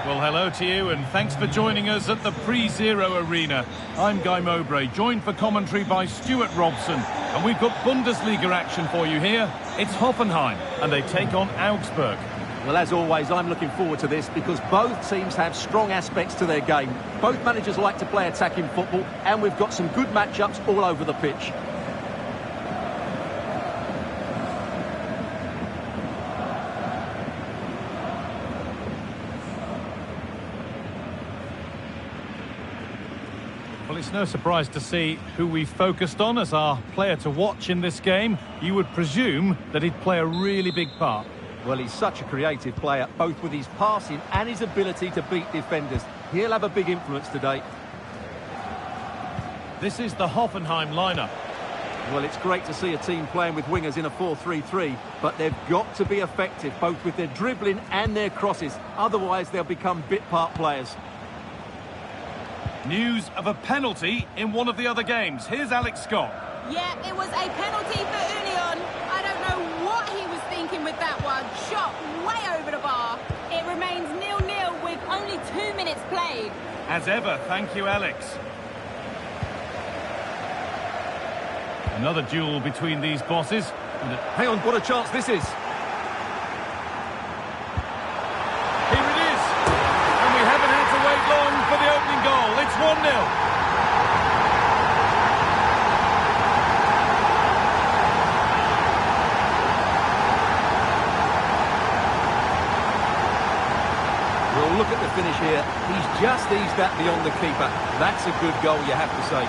Well, hello to you, and thanks for joining us at the Pre-Zero Arena. I'm Guy Mowbray, joined for commentary by Stuart Robson. And we've got Bundesliga action for you here. It's Hoffenheim, and they take on Augsburg. Well, as always, I'm looking forward to this because both teams have strong aspects to their game. Both managers like to play attacking football, and we've got some good matchups all over the pitch. Well, it's no surprise to see who we focused on as our player to watch in this game. You would presume that he'd play a really big part. Well, he's such a creative player, both with his passing and his ability to beat defenders. He'll have a big influence today. This is the Hoffenheim lineup. Well, it's great to see a team playing with wingers in a 4-3-3, but they've got to be effective, both with their dribbling and their crosses. Otherwise, they'll become bit-part players. News of a penalty in one of the other games. Here's Alex Scott. Yeah, it was a penalty for Union. I don't know what he was thinking with that one. Shot way over the bar. It remains 0-0 with only 2 minutes played. As ever, thank you, Alex. Another duel between these bosses. Hang on, what a chance this is. Here it is. And we haven't had to wait long for the opening goal. It's 1-0. Well, look at the finish here. He's just eased that beyond the keeper. That's a good goal, you have to say.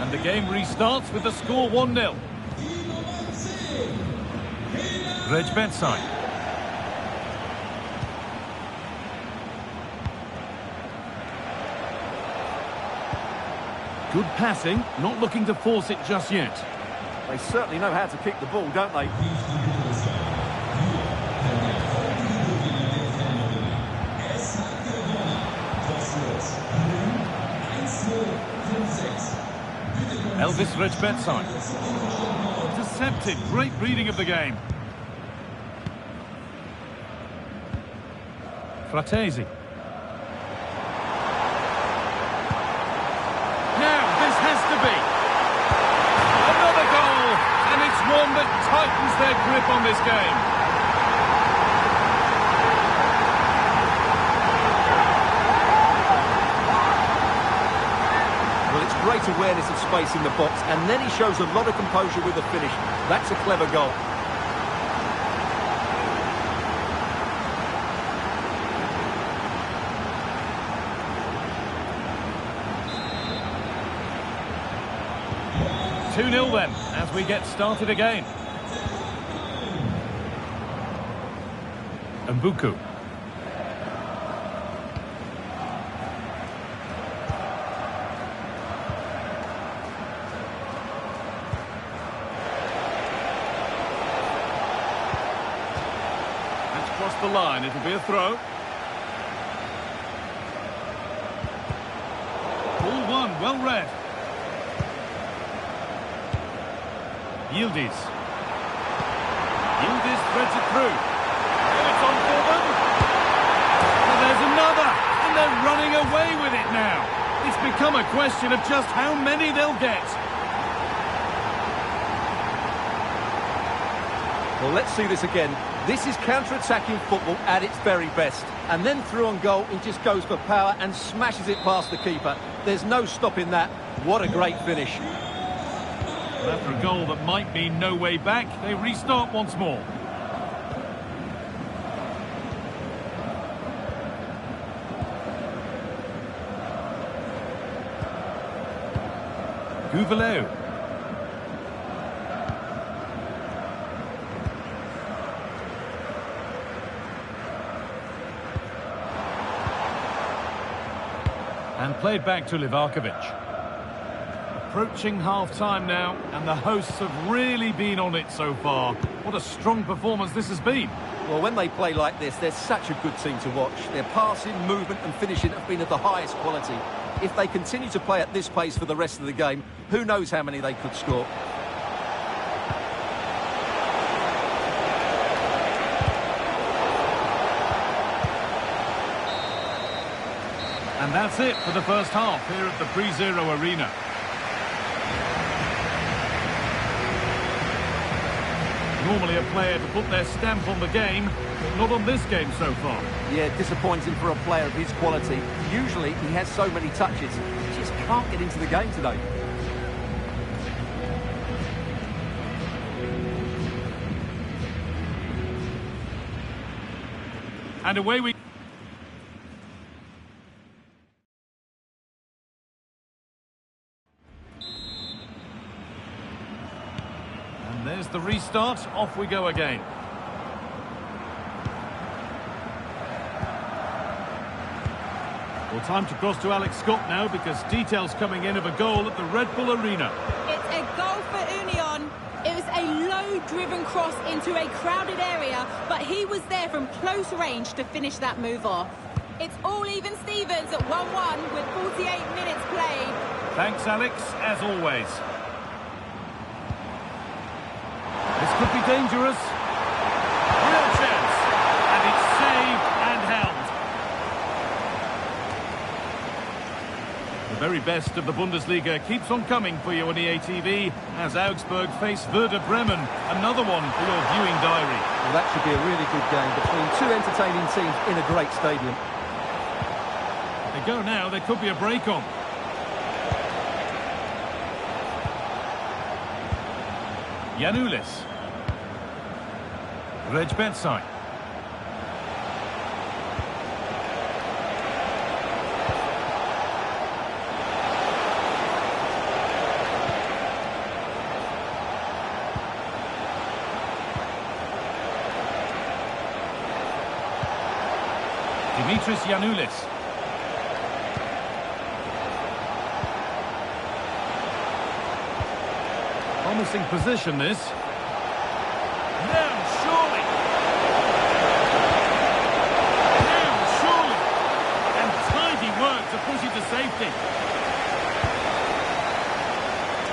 And the game restarts with the score 1-0. Reg Bedside. Good passing, not looking to force it just yet. They certainly know how to kick the ball, don't they? Elvis Reg Bedside. Intercepted, great reading of the game. Fratesi. Another goal, and it's one that tightens their grip on this game. Well, it's great awareness of space in the box, and then he shows a lot of composure with the finish. That's a clever goal. Two 0 then, as we get started again. Mbuku. That's crossed the line, it'll be a throw. Ball one, well read. Yildiz. Yildiz threads it through. Oh, it's on for them. Well, there's another, and they're running away with it now. It's become a question of just how many they'll get. Well, let's see this again. This is counter-attacking football at its very best. And then through on goal, he just goes for power and smashes it past the keeper. There's no stopping that. What a great finish. After a goal that might mean no way back, they restart once more. Gouveleu. And played back to Livakovic. Approaching half-time now, and the hosts have really been on it so far. What a strong performance this has been. Well, when they play like this, they're such a good team to watch. Their passing, movement and finishing have been of the highest quality. If they continue to play at this pace for the rest of the game, who knows how many they could score. And that's it for the first half here at the Pre-Zero Arena. Normally a player to put their stamp on the game, but not on this game so far. Yeah, disappointing for a player of his quality. Usually he has so many touches, he just can't get into the game today. And away we... And there's the restart. Off we go again. Well, time to cross to Alex Scott now, because details coming in of a goal at the Red Bull Arena. It's a goal for Union. It was a low-driven cross into a crowded area, but he was there from close range to finish that move off. It's all even Stevens at 1-1 with 48 minutes played. Thanks, Alex, as always. This could be dangerous. Real chance. And it's saved and held. The very best of the Bundesliga keeps on coming for you on EA TV as Augsburg face Werder Bremen. Another one for your viewing diary. Well, that should be a really good game between two entertaining teams in a great stadium. They go now, there could be a break on. Giannoulis. Reg Betsai. Dimitris Giannoulis. Promising position, this. Now, surely. Now, surely. And tidy work to push it to safety.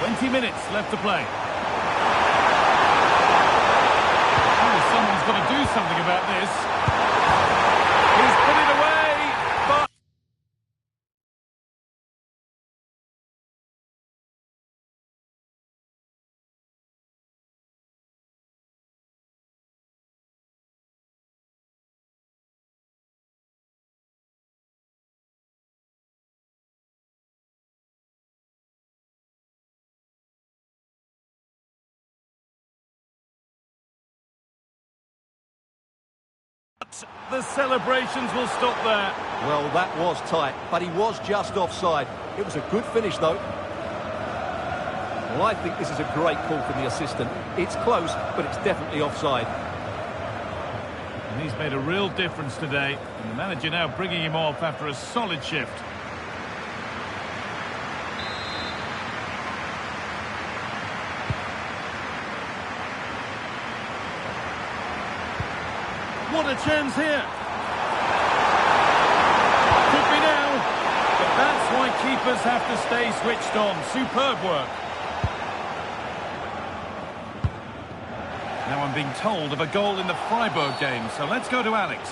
20 minutes left to play. Oh, someone's got to do something about this. He's put it away, but... The celebrations will stop there. Well, that was tight, but he was just offside. It was a good finish, though. Well, I think this is a great call from the assistant. It's close, but it's definitely offside. And he's made a real difference today. And the manager now bringing him off after a solid shift. What a chance here. Could be now. But that's why keepers have to stay switched on. Superb work. Now I'm being told of a goal in the Freiburg game, so let's go to Alex.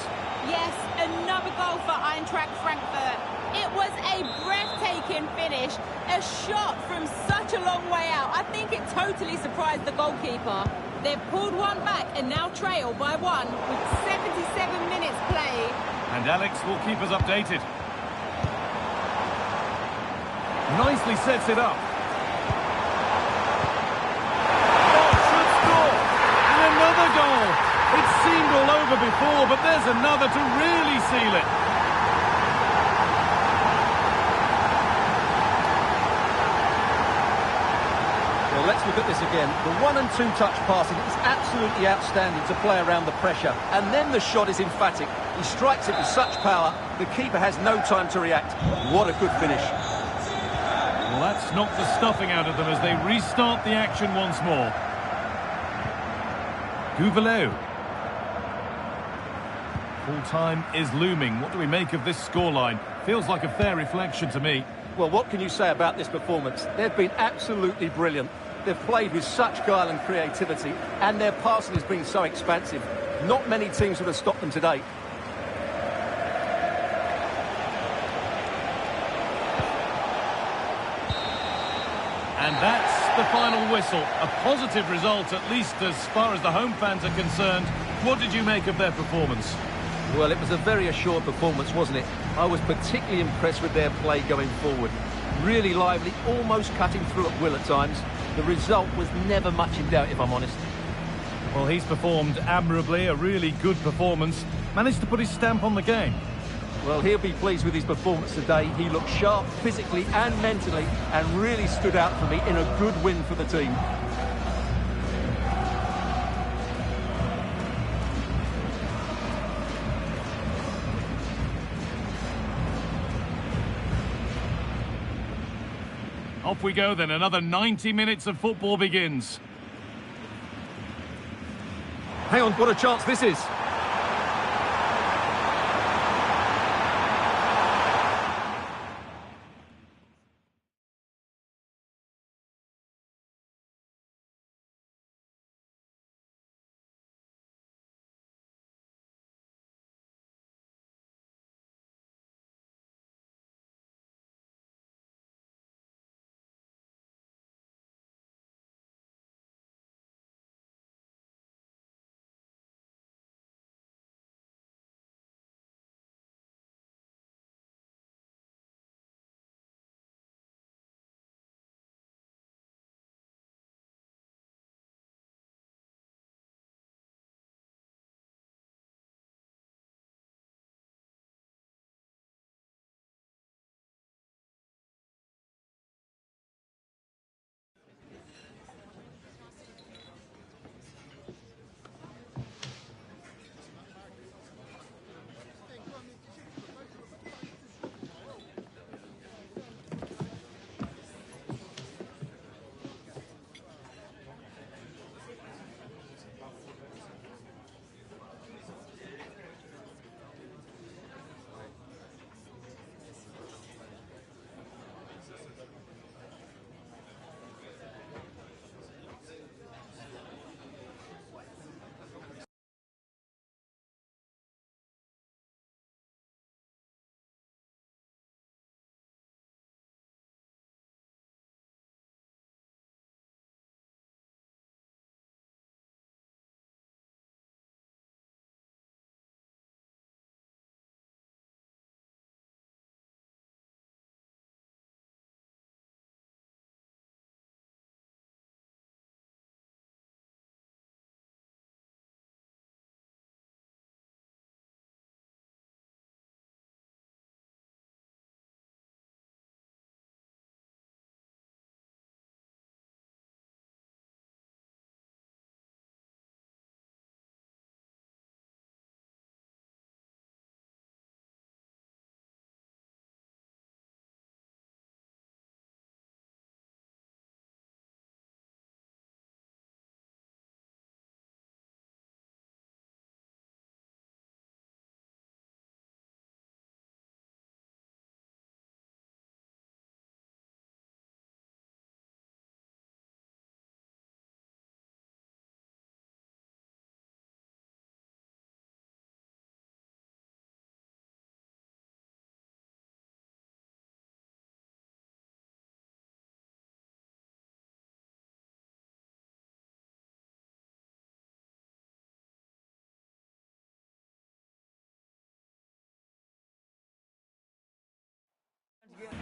Yes, another goal for Eintracht Frankfurt. It was a breathtaking finish, a shot from such a long way out. I think it totally surprised the goalkeeper. They've pulled one back and now trail by one with 77 minutes played. And Alex will keep us updated. Nicely sets it up. Oh, should score! And another goal! It seemed all over before, but there's another to really seal it. Well, let's look at this again. The 1- and 2-touch passing is absolutely outstanding to play around the pressure. And then the shot is emphatic. He strikes it with such power, the keeper has no time to react. What a good finish. Well, that's knocked the stuffing out of them as they restart the action once more. Gouvelot. Full time is looming. What do we make of this scoreline? Feels like a fair reflection to me. Well, what can you say about this performance? They've been absolutely brilliant. They've played with such guile and creativity, and their passing has been so expansive. Not many teams would have stopped them today. And that's the final whistle. A positive result, at least as far as the home fans are concerned. What did you make of their performance? Well, it was a very assured performance, wasn't it? I was particularly impressed with their play going forward. Really lively, almost cutting through at will at times. The result was never much in doubt, if I'm honest. Well, he's performed admirably, a really good performance. Managed to put his stamp on the game. Well, he'll be pleased with his performance today. He looked sharp physically and mentally and really stood out for me in a good win for the team. Off we go then, another 90 minutes of football begins. Hang on, what a chance this is.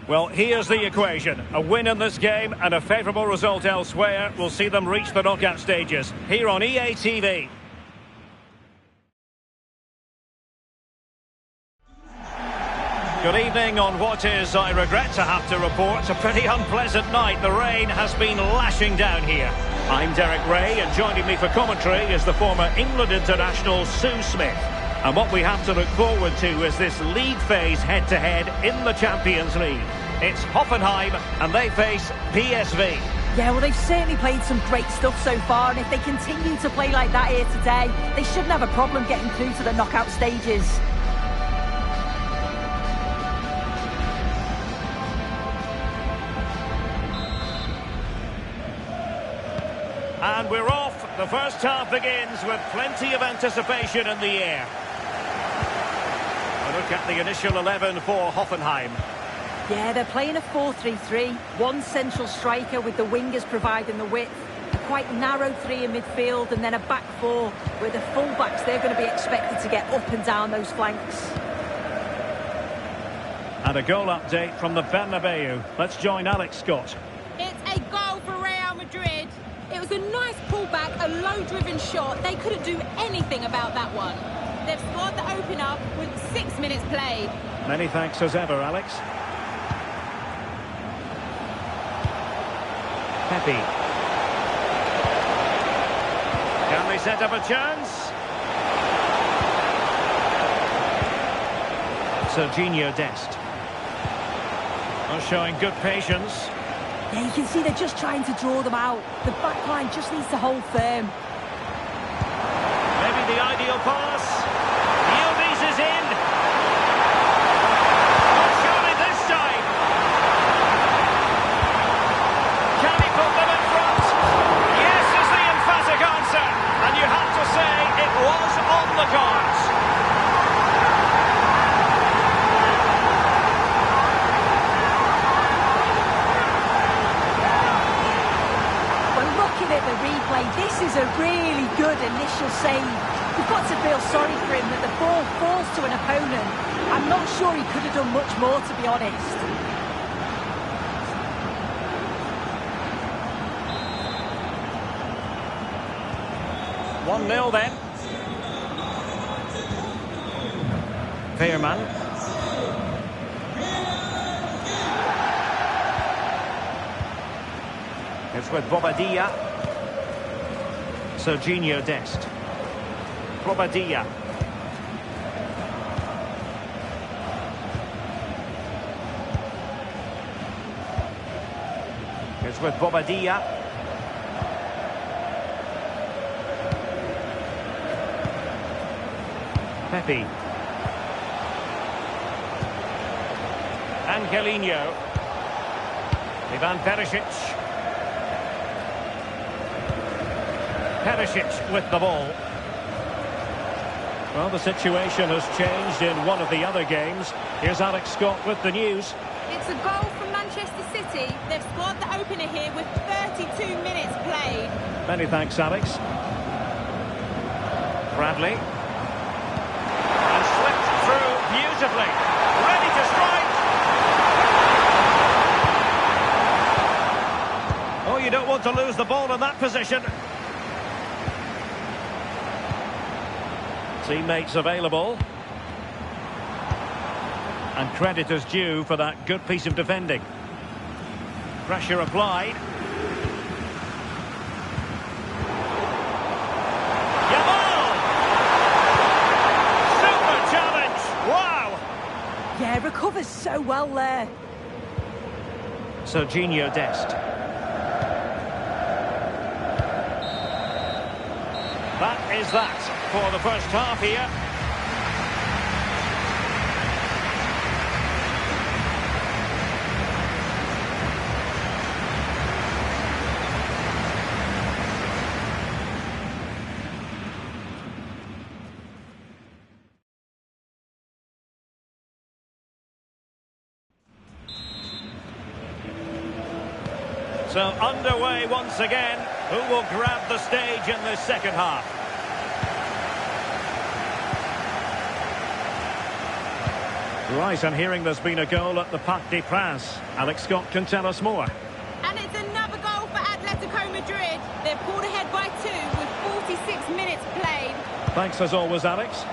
Well, here's the equation. A win in this game and a favourable result elsewhere will see them reach the knockout stages. Here on EA TV. Good evening on what is, I regret to have to report, a pretty unpleasant night. The rain has been lashing down here. I'm Derek Ray, and joining me for commentary is the former England international Sue Smith. And what we have to look forward to is this league phase head-to-head in the Champions League. It's Hoffenheim, and they face PSV. Yeah, well, they've certainly played some great stuff so far, and if they continue to play like that here today, they shouldn't have a problem getting through to the knockout stages. And we're off. The first half begins with plenty of anticipation in the air. A look at the initial 11 for Hoffenheim. Yeah, they're playing a 4-3-3. One central striker with the wingers providing the width. A quite narrow three in midfield and then a back four with the full-backs. They're going to be expected to get up and down those flanks. And a goal update from the Bernabeu. Let's join Alex Scott. It's a goal for Real Madrid. It was a nice pullback, a low-driven shot. They couldn't do anything about that one. They've scored the opener with 6 minutes played. Many thanks as ever, Alex. Pepe. Can they set up a chance? Serginho Dest. Are showing good patience. Yeah, you can see they're just trying to draw them out. The back line just needs to hold firm. Maybe the ideal pass. Yildiz is in. Not surely this time. Can he put them in front? Yes is the emphatic answer. And you have to say it was on the cards. Looking at the replay, this is a really good initial save. You've got to feel sorry for him that the ball falls to an opponent. I'm not sure he could have done much more, to be honest. One 0 then. Veerman. It's with Bobadilla. Serginho Dest. Bobadilla. It's with Bobadilla. Pepe. Angelino. Ivan Perisic. Perisic with the ball. Well, the situation has changed in one of the other games. Here's Alex Scott with the news. It's a goal from Manchester City. They've scored the opener here with 32 minutes played. Many thanks, Alex. Bradley. And slipped through beautifully. Ready to strike. Oh, you don't want to lose the ball in that position. Teammates available. And credit is due for that good piece of defending. Pressure applied. Yamal! Super challenge! Wow! Yeah, recovers so well there. Serginho Dest. That is that for the first half here. So underway once again. Who will grab the stage in this second half? Right, I'm hearing there's been a goal at the Parc des Princes. Alex Scott can tell us more. And it's another goal for Atletico Madrid. They're pulled ahead by 2 with 46 minutes played. Thanks as always, Alex.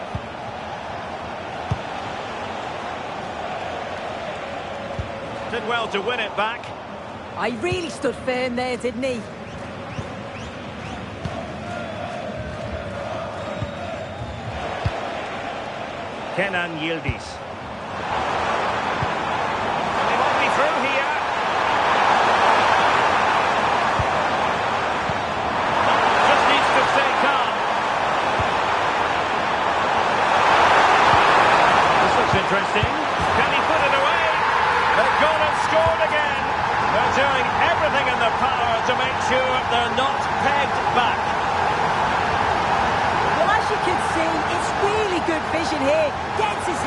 Did well to win it back. I really stood firm there, didn't he? Kenan Yildiz. They might be through here. Just needs to stay calm. This looks interesting. Can he put it away? They've gone and scored again. They're doing everything in their power to make sure they're not pegged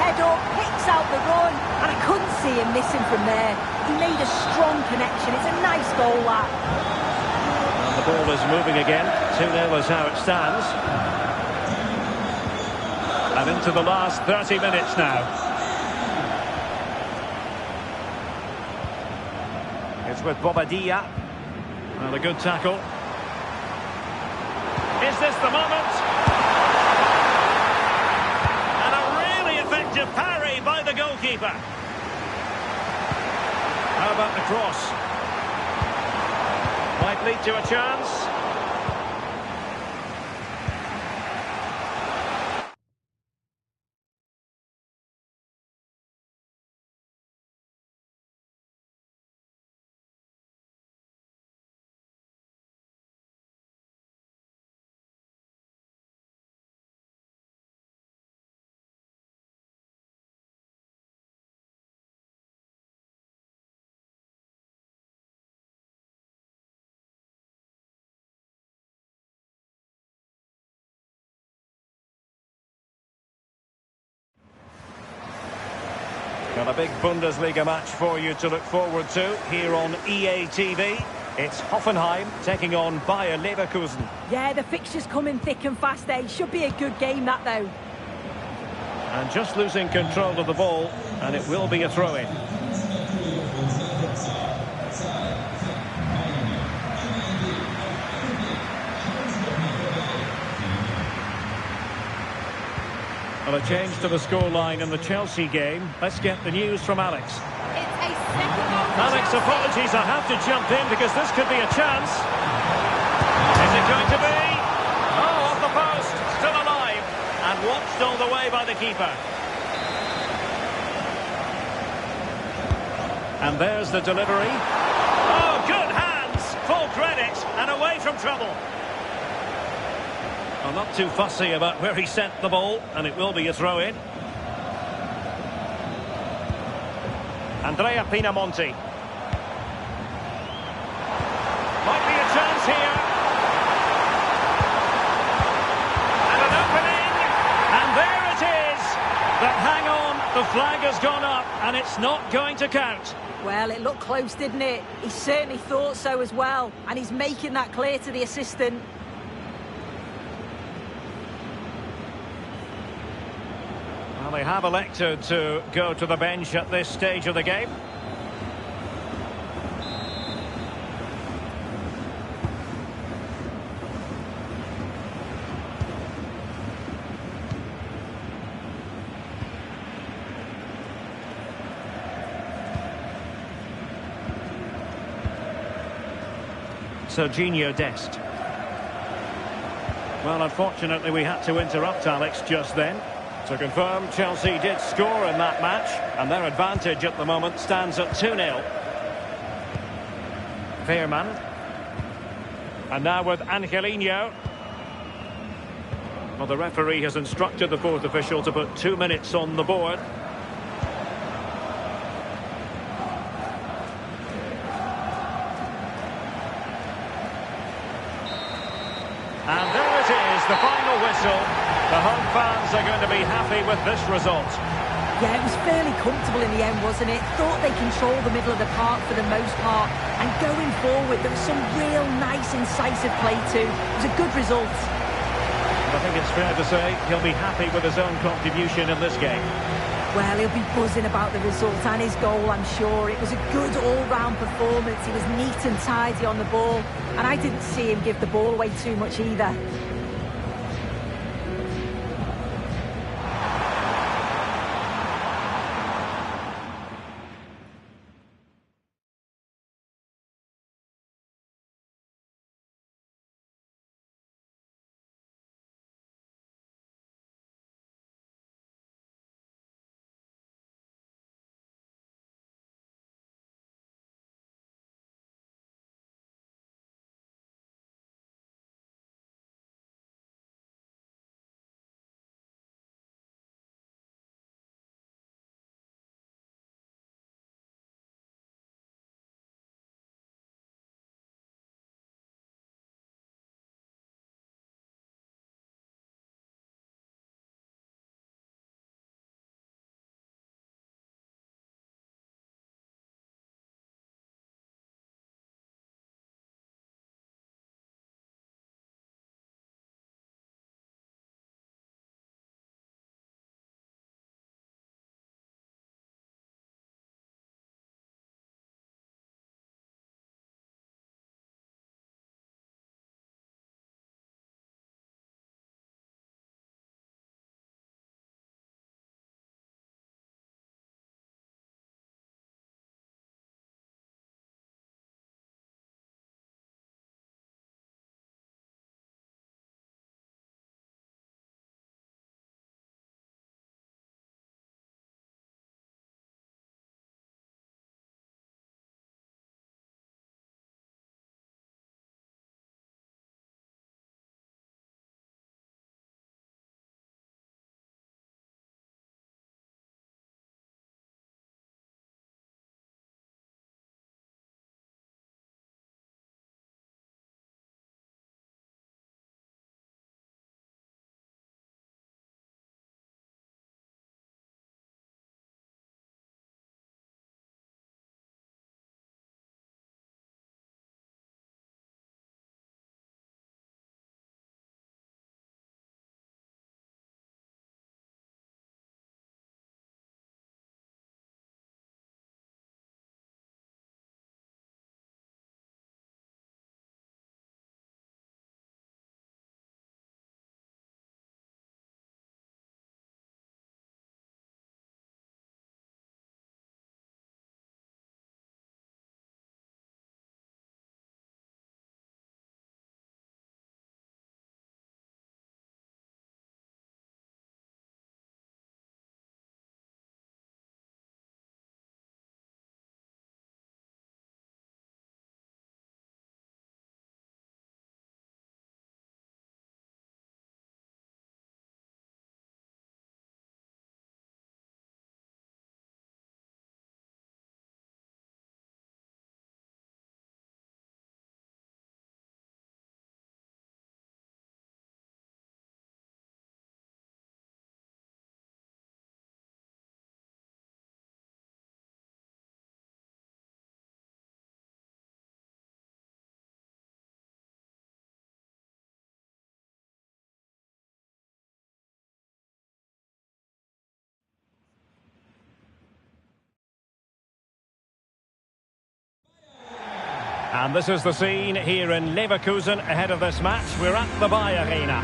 head up, picks out the run, and I couldn't see him missing from there. He made a strong connection. It's a nice goal, that. And the ball is moving again. 2-0 is how it stands. And into the last 30 minutes now. It's with Bobadilla. And a good tackle. Is this the moment? And a really effective parry by the goalkeeper. How about the cross? Might lead to a chance. Got a big Bundesliga match for you to look forward to here on EA TV. It's Hoffenheim taking on Bayer Leverkusen. Yeah, the fixtures coming thick and fast there. It should be a good game, that, though. And just losing control of the ball, and it will be a throw-in. Well, a change to the scoreline in the Chelsea game. Let's get the news from Alex. It's a second goal for Alex, Chelsea. apologies, I have to jump in because this could be a chance. Is it going to be? Oh, off the post, still alive, and watched all the way by the keeper. And there's the delivery. Oh, good hands, full credit, and away from trouble. Well, not too fussy about where he sent the ball, and it will be a throw-in. Andrea Pinamonti. Might be a chance here. And an opening. And there it is. But hang on, the flag has gone up, and it's not going to count. Well, it looked close, didn't it? He certainly thought so as well. And he's making that clear to the assistant. Well, they have elected to go to the bench at this stage of the game. Serginho Dest. Well, unfortunately, we had to interrupt Alex just then. To confirm, Chelsea did score in that match, and their advantage at the moment stands at 2-0. Veerman. And now with Angelino. Well, the referee has instructed the fourth official to put 2 minutes on the board. And there it is, the final whistle. The home fans are going to be happy with this result. Yeah, it was fairly comfortable in the end, wasn't it? Thought they controlled the middle of the park for the most part. And going forward, there was some real nice, incisive play too. It was a good result. I think it's fair to say he'll be happy with his own contribution in this game. Well, he'll be buzzing about the result and his goal, I'm sure. It was a good all-round performance. He was neat and tidy on the ball. And I didn't see him give the ball away too much either. And this is the scene here in Leverkusen ahead of this match. We're at the Bayer Arena.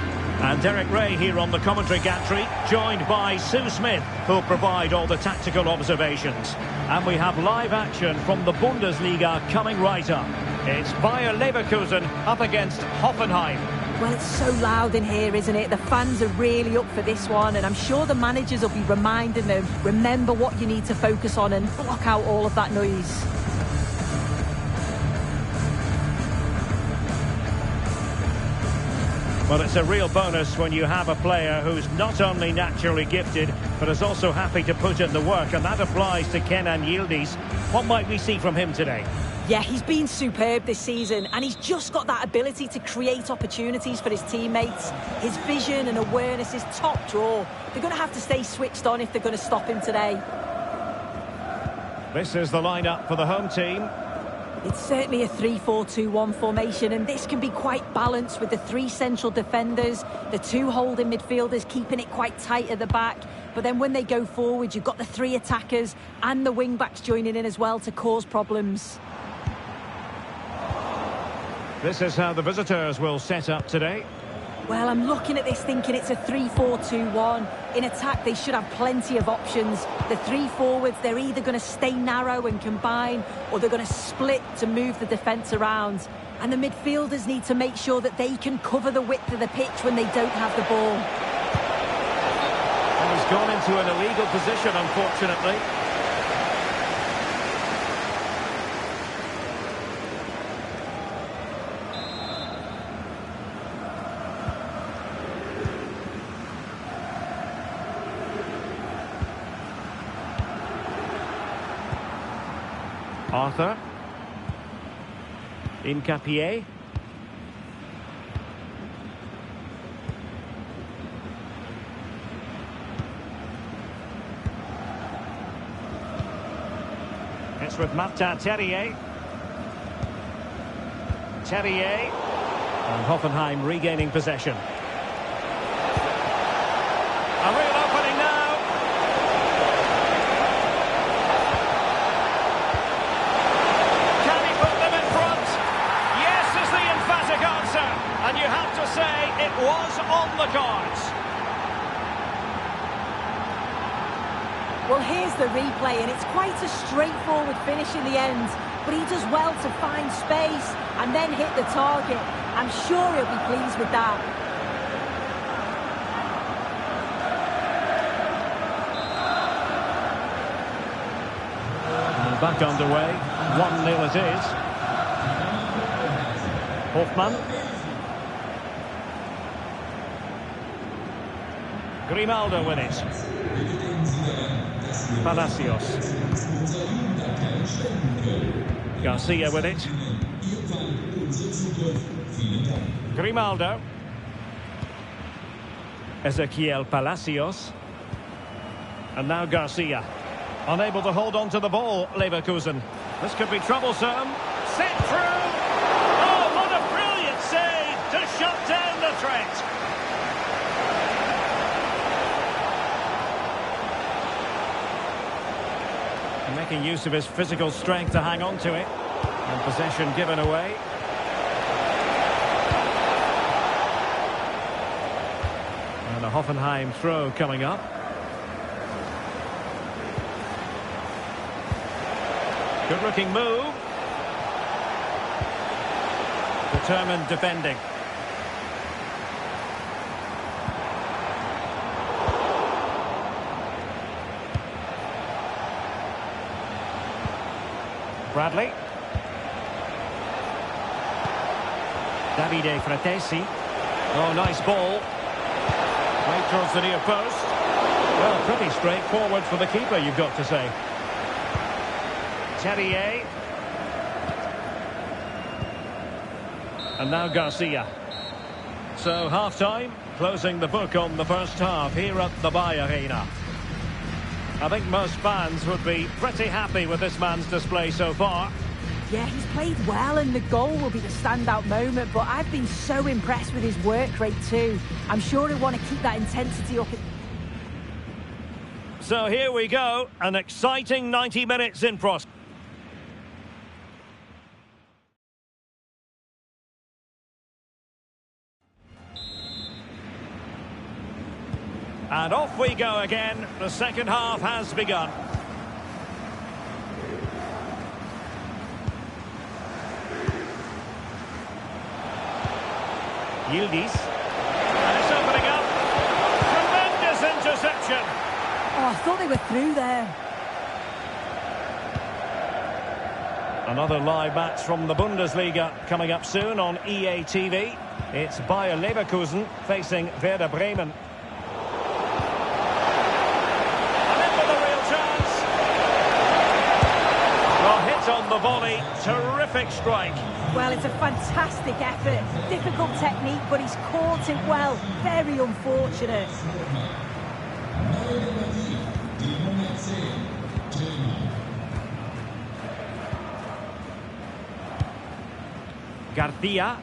And Derek Ray here on the commentary gantry, joined by Sue Smith, who'll provide all the tactical observations. And we have live action from the Bundesliga coming right up. It's Bayer Leverkusen up against Hoffenheim. Well, it's so loud in here, isn't it? The fans are really up for this one, and I'm sure the managers will be reminding them, remember what you need to focus on and block out all of that noise. Well, it's a real bonus when you have a player who's not only naturally gifted, but is also happy to put in the work, and that applies to Kenan Yildiz. What might we see from him today? Yeah, he's been superb this season, and he's just got that ability to create opportunities for his teammates. His vision and awareness is top draw. They're going to have to stay switched on if they're going to stop him today. This is the lineup for the home team. It's certainly a 3-4-2-1 formation, and this can be quite balanced with the three central defenders, the two holding midfielders keeping it quite tight at the back. But then when they go forward, you've got the three attackers and the wing-backs joining in as well to cause problems. This is how the visitors will set up today. Well, I'm looking at this thinking it's a 3-4-2-1. In attack, they should have plenty of options. The three forwards, they're either going to stay narrow and combine, or they're going to split to move the defence around. And the midfielders need to make sure that they can cover the width of the pitch when they don't have the ball. And he's gone into an illegal position, unfortunately. Arthur. Incapié. It's with Martin Terrier. Terrier. And Hoffenheim regaining possession. A real opening now. And you have to say it was on the cards. Well, here's the replay, and it's quite a straightforward finish in the end. But he does well to find space and then hit the target. I'm sure he'll be pleased with that. And back underway. 1-0 it is. Hofmann. Grimaldo with it. Palacios. Garcia with it. Grimaldo. Ezequiel Palacios. And now Garcia. Unable to hold on to the ball, Leverkusen. This could be troublesome. Set through. Oh, what a brilliant save to shut down the threat. Making use of his physical strength to hang on to it. And possession given away. And a Hoffenheim throw coming up. Good looking move. Determined defending. Bradley. Davide Fratesi. Oh, nice ball. Right towards the near post. Well, pretty straightforward for the keeper, you've got to say. Terrier. And now Garcia. So, half-time, closing the book on the first half here at the Bayer Arena. I think most fans would be pretty happy with this man's display so far. Yeah, he's played well, and the goal will be the standout moment, but I've been so impressed with his work rate too. I'm sure he'll want to keep that intensity up. So here we go, an exciting 90 minutes in prospect. And off we go again. The second half has begun. Yildiz. And it's opening up. Tremendous interception. Oh, I thought they were through there. Another live match from the Bundesliga coming up soon on EA TV. It's Bayer Leverkusen facing Werder Bremen. And in with a real chance. Well, hit on the volley. Terrific strike. Well, it's a fantastic effort. Difficult technique, but he's caught it well. Very unfortunate. Garcia.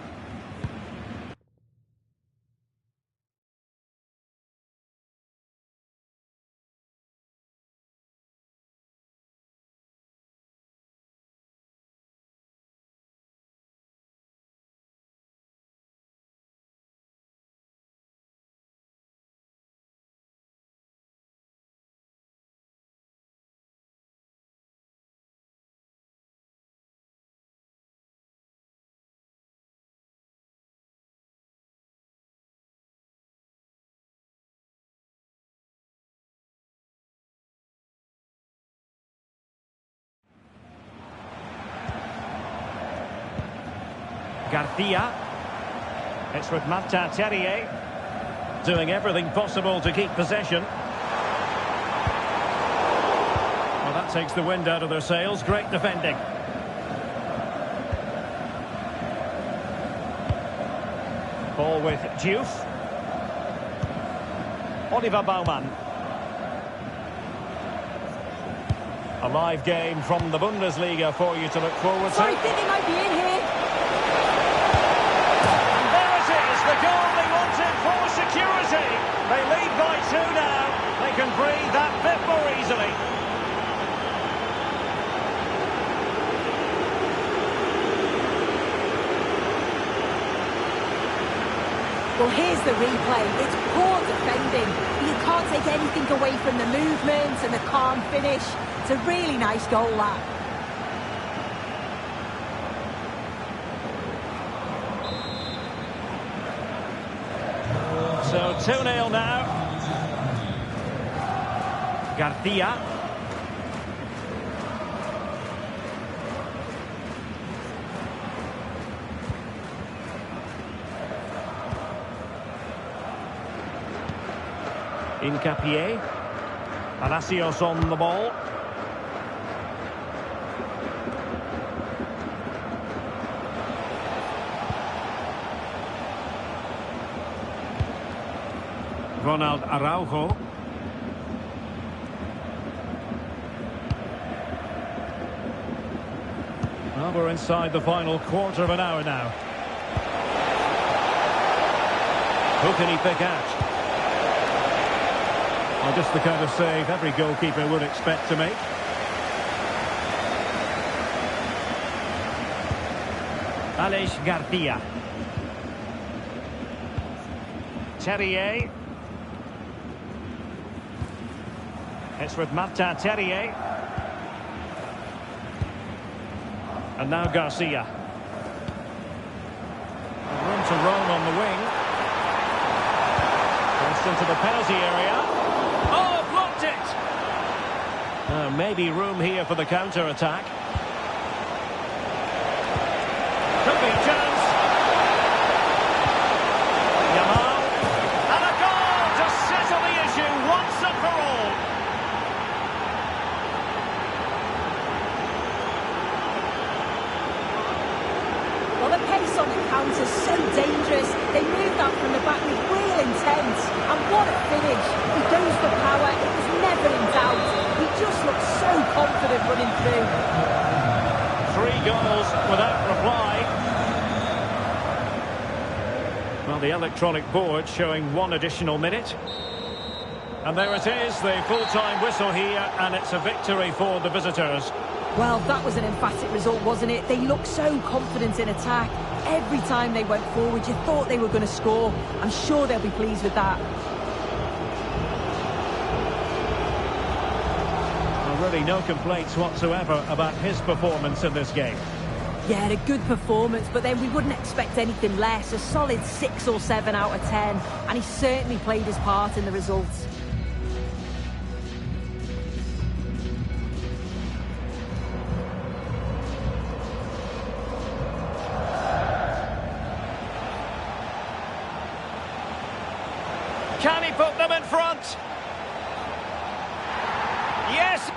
Garcia. It's with Martin Terrier. Doing everything possible to keep possession. Well, that takes the wind out of their sails. Great defending. Ball with Diouf. Oliver Baumann. A live game from the Bundesliga for you to look forward to. Sorry, think they might be in here. The goal they wanted for security. They lead by 2 now. They can breathe that bit more easily. Well, here's the replay. It's poor defending. You can't take anything away from the movement and the calm finish. It's a really nice goal, that. So 2-0 now. Garcia. Incapié. Palacios on the ball. Ronald Araujo. Well, we're inside the final quarter of an hour now. Who can he pick out? Well, just the kind of save every goalkeeper would expect to make. Aleix Garcia. Terrier. It's with Martin Terrier. And now Garcia. Room to roam on the wing. Crossed into the penalty area. Oh, blocked it! Maybe room here for the counter-attack. Could be a chance. Yamal. And a goal to settle the issue once and for all. Well, the pace on the counter is so dangerous. They moved out from the back with real intent. And what a finish. He goes for power. It was never in doubt. He just looked so confident running through. 3 goals without reply. Well, the electronic board showing 1 additional minute. And there it is, the full-time whistle here, and it's a victory for the visitors. Well, that was an emphatic result, wasn't it? They looked so confident in attack. Every time they went forward, you thought they were going to score. I'm sure they'll be pleased with that. really no complaints whatsoever about his performance in this game. Yeah, a good performance, but then we wouldn't expect anything less. A solid 6 or 7 out of 10, and he certainly played his part in the results. Can he put them in front? Yes!